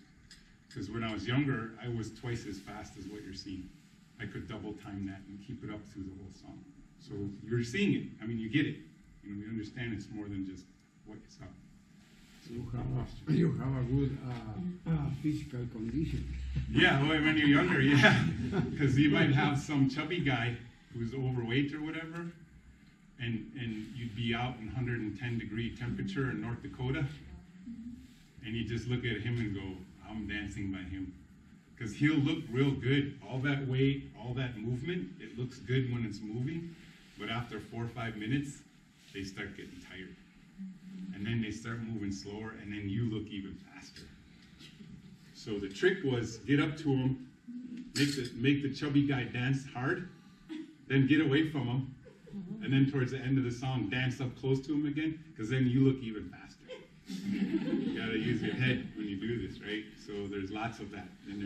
Because when I was younger, I was twice as fast as what you're seeing. I could double time that and keep it up through the whole song. So you're seeing it. I mean, you get it. You know, you understand it's more than just what you saw. You have a good physical condition. Yeah, well, when you're younger, yeah. Because you might have some chubby guy who's overweight or whatever, and you'd be out in 110-degree temperature in North Dakota, and you just look at him and go, I'm dancing by him. Because he'll look real good. All that weight, all that movement, it looks good when it's moving, but after 4 or 5 minutes, they start getting tired. And then they start moving slower, and then you look even faster. So the trick was get up to him, make the chubby guy dance hard, then get away from him, and then towards the end of the song, dance up close to him again, because then you look even faster. You gotta use your head when you do this, right? So there's lots of that. And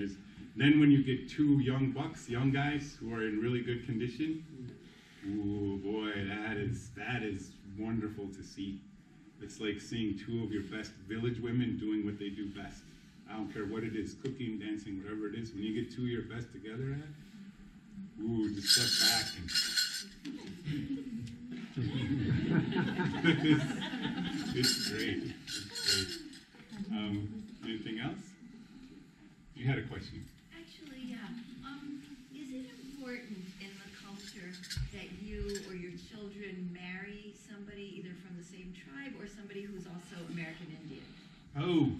then when you get 2 young bucks, young guys who are in really good condition, ooh boy, that is wonderful to see. It's like seeing 2 of your best village women doing what they do best. I don't care what it is, cooking, dancing, whatever it is. When you get 2 of your best together at it, ooh, just step back and it's great. It's great. Anything else? You had a question. Actually, yeah. Is it important in the culture that you or your children marry somebody either from the same tribe or somebody who's also American Indian? Oh,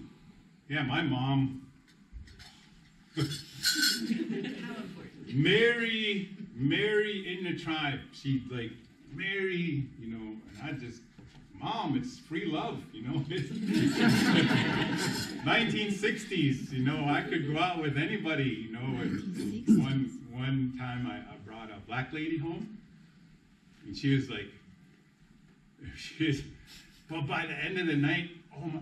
yeah, my mom. How important? Marry in the tribe. She'd like, marry, you know, and I just, Mom, it's free love, you know. 1960s, you know, I could go out with anybody, you know. And one time I brought a black lady home, and she was like, but by the end of the night, oh my,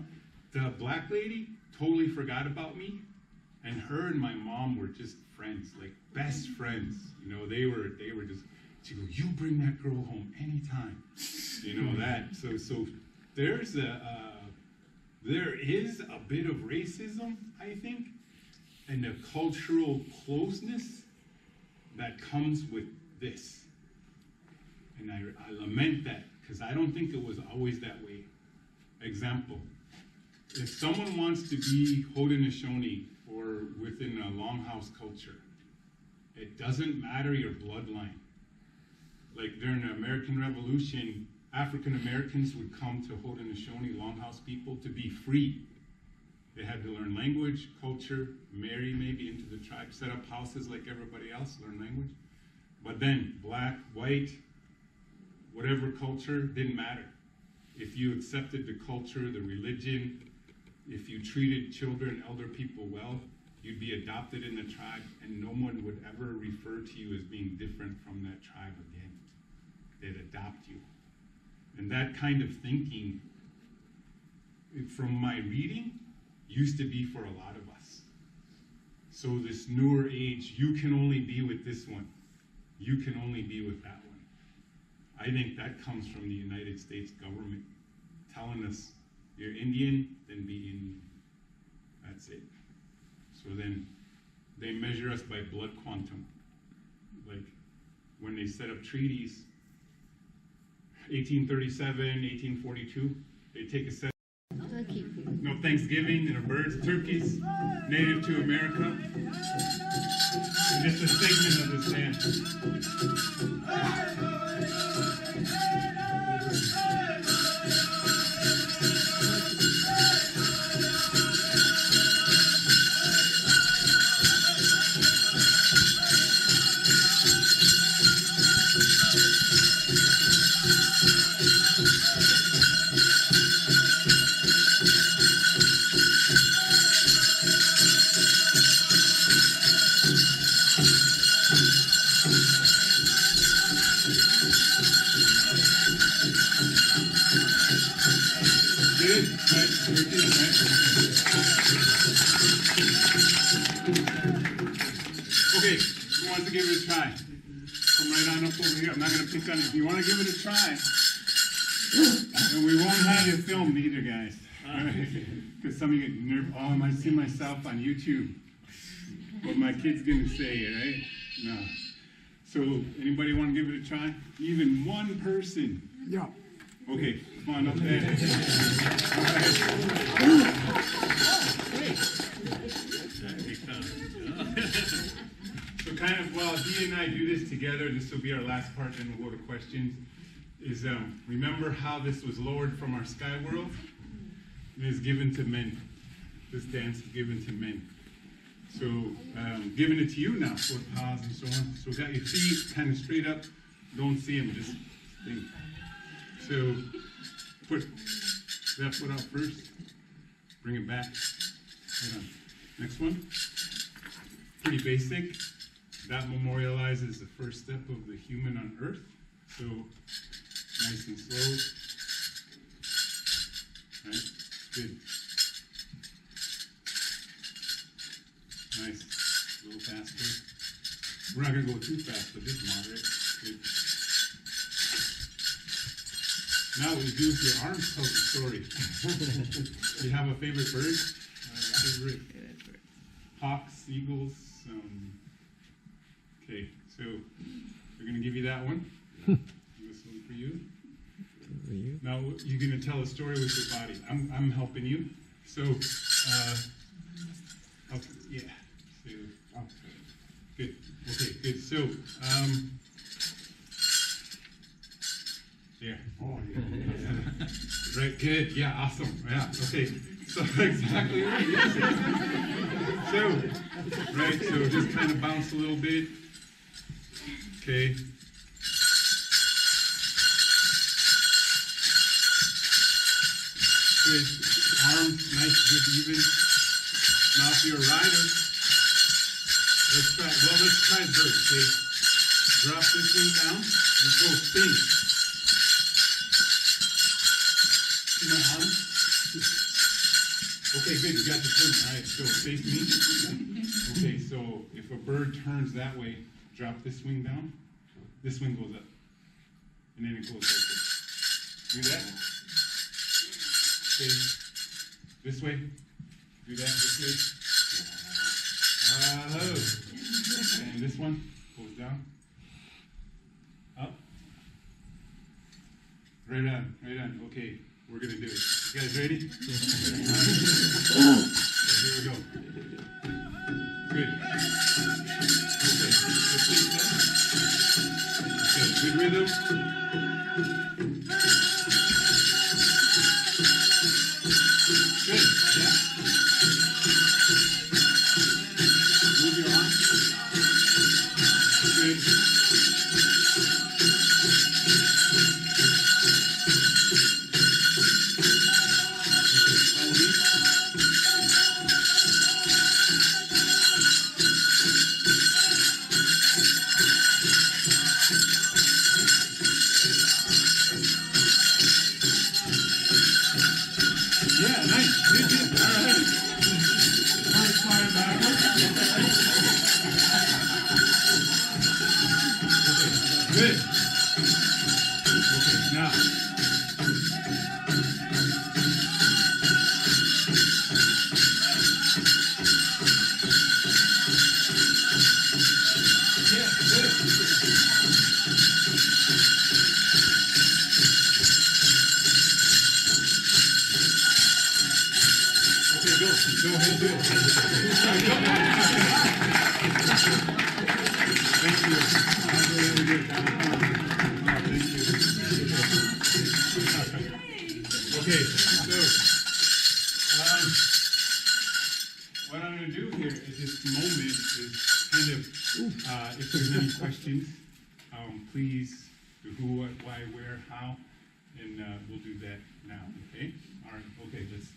the black lady totally forgot about me, and her and my mom were just friends, like best friends, you know. They were just. She goes, you bring that girl home anytime, you know that. So there is a bit of racism, I think, and a cultural closeness that comes with this. And I lament that, because I don't think it was always that way. Example, if someone wants to be Haudenosaunee or within a Longhouse culture, it doesn't matter your bloodline. Like during the American Revolution, African Americans would come to Haudenosaunee Longhouse people to be free. They had to learn language, culture, marry maybe into the tribe, set up houses like everybody else, learn language. But then black, white, whatever culture, didn't matter. If you accepted the culture, the religion, if you treated children, elder people well, you'd be adopted in the tribe, and no one would ever refer to you as being different from that tribe again. They'd adopt you. And that kind of thinking, from my reading, used to be for a lot of us. So this newer age, you can only be with this one. You can only be with that one. I think that comes from the United States government telling us, you're Indian, then be Indian. That's it. So then they measure us by blood quantum. Like when they set up treaties, 1837, 1842, they take a set. No Thanksgiving and a birds, turkeys, native to America. And just a segment of this land. up over here. I'm not going to pick on it. If you want to give it a try, and we won't have it filmed either, guys. Because some of you get nervous. Oh, I might see myself on YouTube. What my kid's going to say, right? No. So, anybody want to give it a try? Even one person? Yeah. Okay, come on up there. All right. So kind of, while he and I do this together, this will be our last part, then we'll go to questions, is remember how this was lowered from our sky world? It is given to men. This dance is given to men. So, giving it to you now, for pause and so on. So, got your feet kind of straight up. Don't see them, just think. So, put that foot out first. Bring it back. Hold on. Next one. Pretty basic. That memorializes the first step of the human on Earth. So, nice and slow. Right? Good. Nice. A little faster. We're not going to go too fast, but just moderate. Good. Now what you do with your arms tells the story. Do you have a favorite bird? Favorite hawks, eagles? Okay, so we're going to give you that one. This one for you. Now you're going to tell a story with your body. I'm helping you. So, okay, yeah. So, good. Okay, good. So, there. Oh, yeah. Right, good. Yeah, awesome. Yeah, okay. So, exactly right. Yes. So, right, so just kind of bounce a little bit. Okay. Good. Arms nice, good, even. Now, if you're a rider, let's try bird, okay? Drop this thing down and go spin. See my arm? Okay, good, you got the turn. All right, so face me. Okay, so if a bird turns that way, drop this wing down. This wing goes up. And then it goes like this. Do that. Okay. This way. Do that this way. And this one goes down. Up. Right on, right on. Okay, we're going to do it. You guys ready? So here we go. Good. Okay, let's take that. Okay, good rhythm. Good, yeah. Move your arm. Good. Yeah, nice. Good, good. All right. First slide backwards. Okay, good. Okay, now. Yeah, good. Okay, go ahead, do it. All right, go. Thank you. Really good. Thank you. Okay, so what I'm going to do here at this moment is kind of, if there's any questions, please, who, what, why, where, how, and we'll do that now, okay? All right, okay, let's.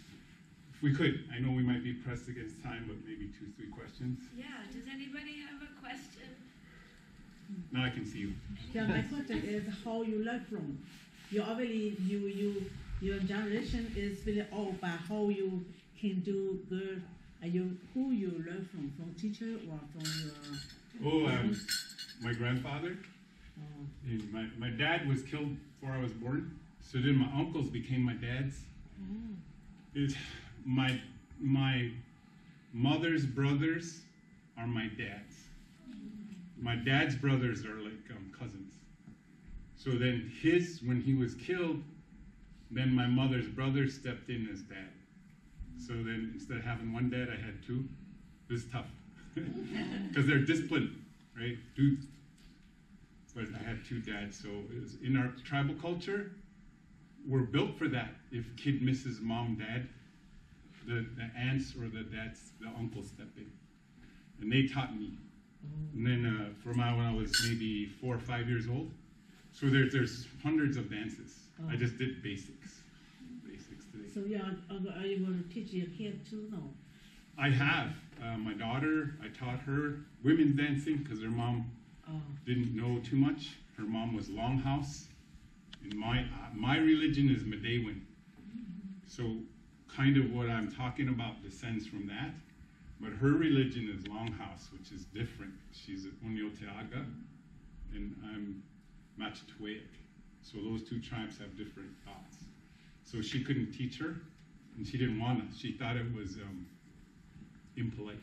If we could, I know we might be pressed against time, but maybe 2-3 questions. Yeah, does anybody have a question? Now I can see you. Yeah, my question is how you learn from. You obviously your generation is really old, but how you can do good. Who you learn from teacher or from your? Oh, my grandfather. And my dad was killed before I was born, so then my uncles became my dads. My mother's brothers are my dads. My dad's brothers are like cousins. So then when he was killed, then my mother's brother stepped in as dad. So then instead of having one dad, I had two. It was tough. Because they're disciplined, right? But I had two dads. So it was, in our tribal culture, we're built for that. If kid misses mom, dad, the aunts or the uncles step in. And they taught me. And then when I was maybe 4 or 5 years old, so there's hundreds of dances. I just did basics today. So are you going to teach your kid too? No. I have. My daughter, I taught her women's dancing because her mom didn't know too much. Her mom was Longhouse. And my religion is Medewan. So kind of what I'm talking about descends from that. But her religion is Longhouse, which is different. She's Onyoteaga, and I'm Machituic. So those two tribes have different thoughts. So she couldn't teach her, and she didn't want to. She thought it was impolite.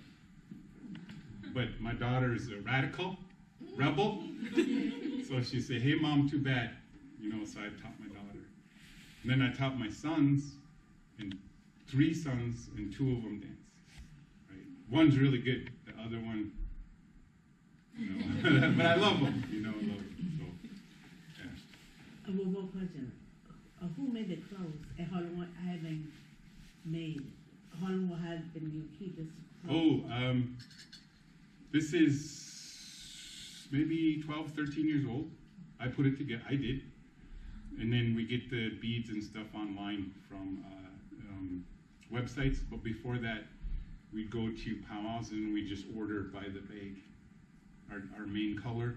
But my daughter is a radical, rebel. So she said, "Hey, Mom, too bad." So I taught my daughter. And then I taught my sons, and 3 sons, and 2 of them dance. Right? One's really good. The other one, but I love them. I love them. So, yeah. One more question. Who made the clothes and how long have been made? How long have been you keep this clothes? This is maybe 12, 13 years old. I put it together. I did. And then we get the beads and stuff online from websites. But before that, we'd go to powwows and we just order by the bag, our main color.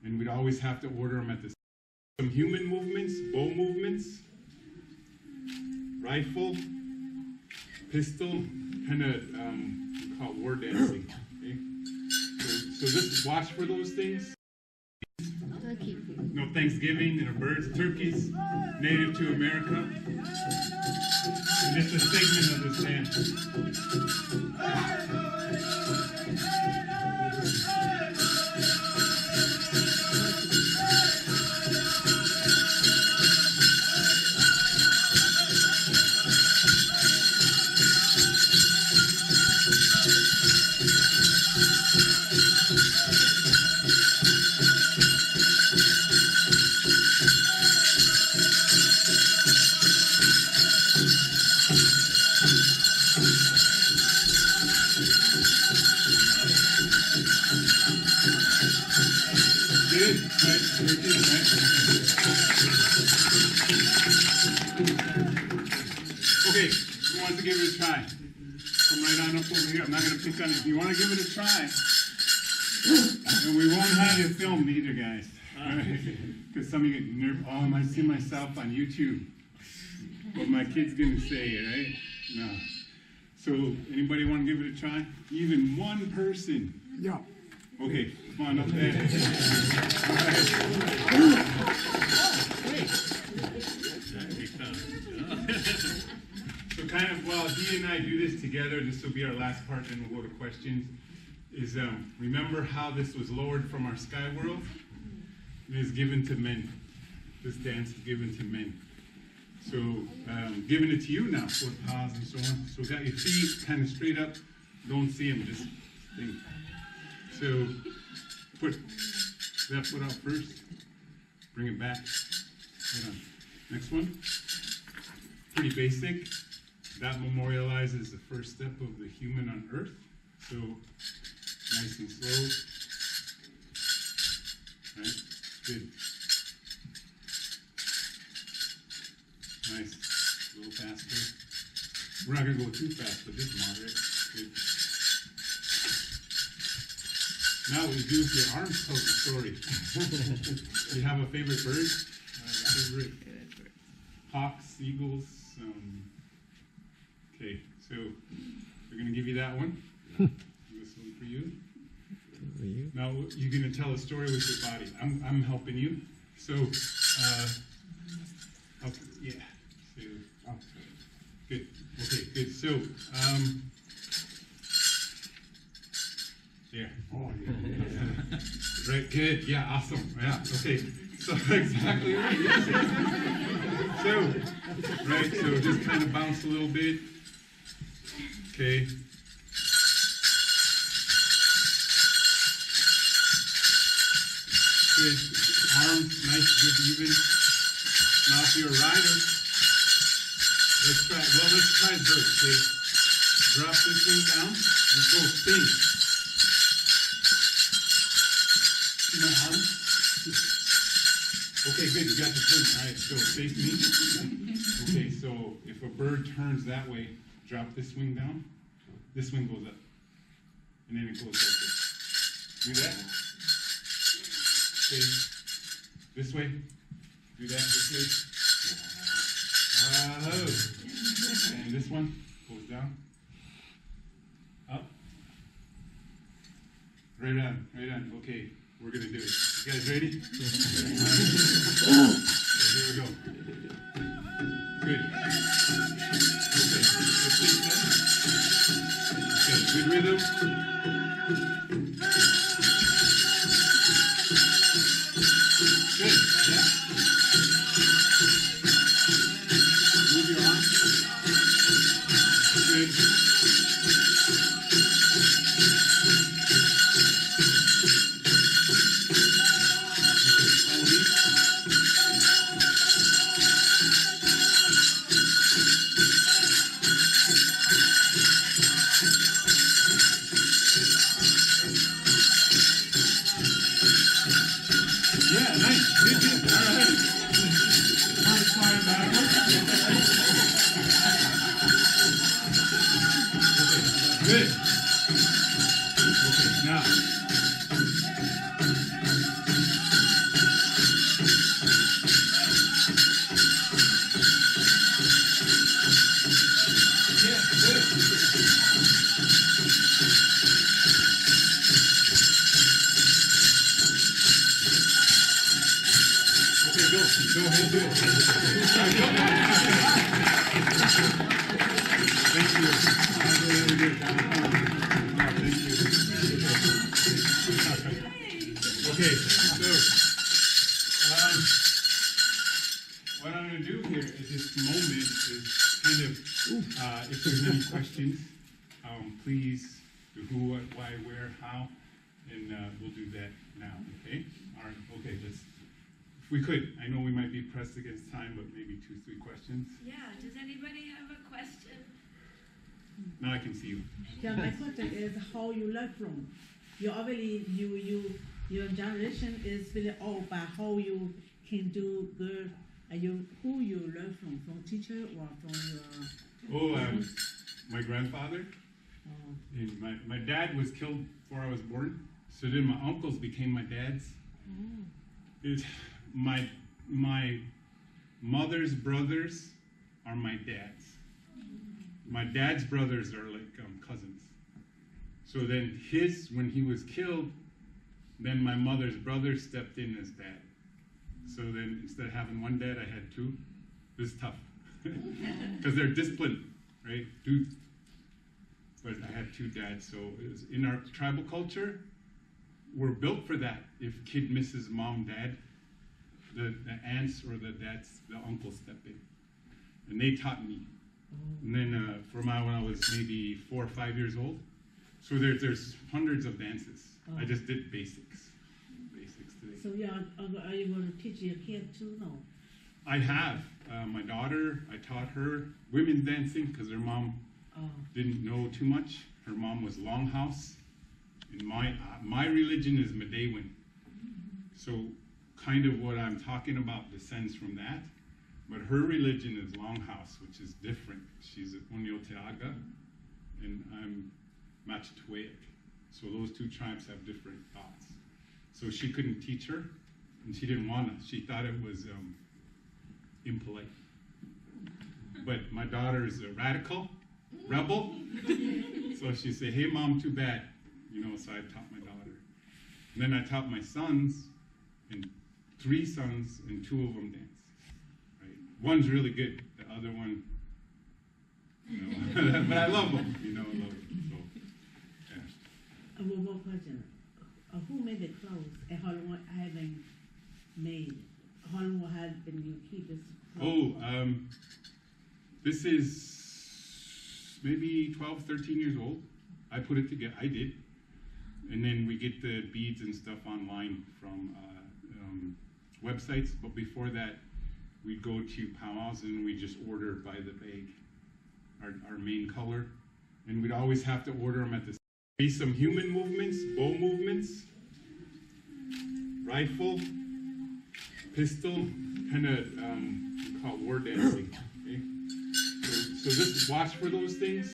And we'd always have to order them at the some human movements, bow movements, rifle, pistol, kind of we call it war dancing. Okay? So just watch for those things. Thanksgiving and birds, turkeys, native to America. And just a segment of this dance. Okay, who wants to give it a try? Come right on up over here. I'm not going to pick on it. If you want to give it a try, and we won't have it filmed either, guys. Because some of you get nervous. Oh, I might see myself on YouTube. What my kid's going to say, right? No. So, anybody want to give it a try? Even one person? Yeah. Okay, come on up there. So kind of while he and I do this together, this will be our last part, then we'll go to questions, is remember how this was lowered from our sky world? It is given to men. This dance is given to men. So giving it to you now, 4 paws and so on. So got your feet kind of straight up. Don't see them, just think. So put that foot out first. Bring it back. Hold on. Next one. Pretty basic. That memorializes the first step of the human on earth. So nice and slow. Right? Good. Nice. A little faster. We're not going to go too fast, but just moderate. Good. Now what you do with your arms tells the story. Do you have a favorite bird? Favorite hawks, eagles? Okay, so we're going to give you that one. This one for you. Now you're going to tell a story with your body. I'm helping you. So, okay, yeah. So, good. Okay, good. So, there. Oh, yeah. Right, good. Yeah, awesome. Yeah, okay. So, exactly right. Yes, yes. So, right, so just kind of bounce a little bit. Okay. Good. Arms nice, good, even. Now, if you're a rider, let's try bird. Okay. Drop this thing down and go spin. See my arm? Okay, good. You got the turn. All right, so face me. Okay, so if a bird turns that way, drop this wing down. This wing goes up. And then it goes like this. Do that. Okay. This way. Do that this way. And this one goes down. Up. Right on, right on. Okay, we're gonna do it. You guys ready? Okay, here we go. Good. Okay, let's take that. Okay, good rhythm. Good, yeah. Move your arm. Good. Yeah, nice. Good, good. All right. Front slide backwards. Okay, good. Okay, now. Yeah, good. Okay, go. Go ahead, do it. Thank you. Really good. Thank you. Okay, so what I'm going to do here at this moment is kind of, if there's any questions, please do who, what, why, where, how, and we'll do that now, okay? All right, okay, let's. If we could, I know we might be pressed against time, but maybe 2-3 questions. Yeah, does anybody have a question? Now I can see you. Yeah, my question is how you learn from. You obviously your generation is really old, but how you can do good. Who you learn from teacher or from your? My grandfather. Oh. And my dad was killed before I was born, so then my uncles became my dads. It's my mother's brothers are my dads. My dad's brothers are like cousins. So then when he was killed, then my mother's brother stepped in as dad. So then instead of having one dad, I had two. It was tough because they're disciplined, right? But I had two dads. So it was in our tribal culture, we're built for that. If kid misses mom, dad, the aunts or the uncles step in, and they taught me. And then when I was maybe 4 or 5 years old, so there's hundreds of dances. I just did basics today. So are you going to teach your kid too? No. I have my daughter. I taught her women's dancing because her mom didn't know too much. Her mom was Longhouse, and my religion is Medewan. So kind of what I'm talking about descends from that. But her religion is Longhouse, which is different. She's Onyoteaga, and I'm Machituic. So those two tribes have different thoughts. So she couldn't teach her, and she didn't want to. She thought it was impolite. But my daughter is a radical, rebel. So she said, "Hey, mom, too bad." So I taught my daughter. And then I taught my sons, and 3 sons and 2 of them dance. Right? One's really good. The other one, you know, but I love them. You know, I love them. So, yeah. One more question. Who made the clothes and how long have been made? How long have been you keep this clothes? Oh, this is maybe 12, 13 years old. I put it together. I did. And then we get the beads and stuff online from websites. But before that, we'd go to powwows and we just order by the bag, our main color. And we'd always have to order them at the be some human movements, bow movements, rifle, pistol, kind of we call it war dancing. Okay? So just watch for those things.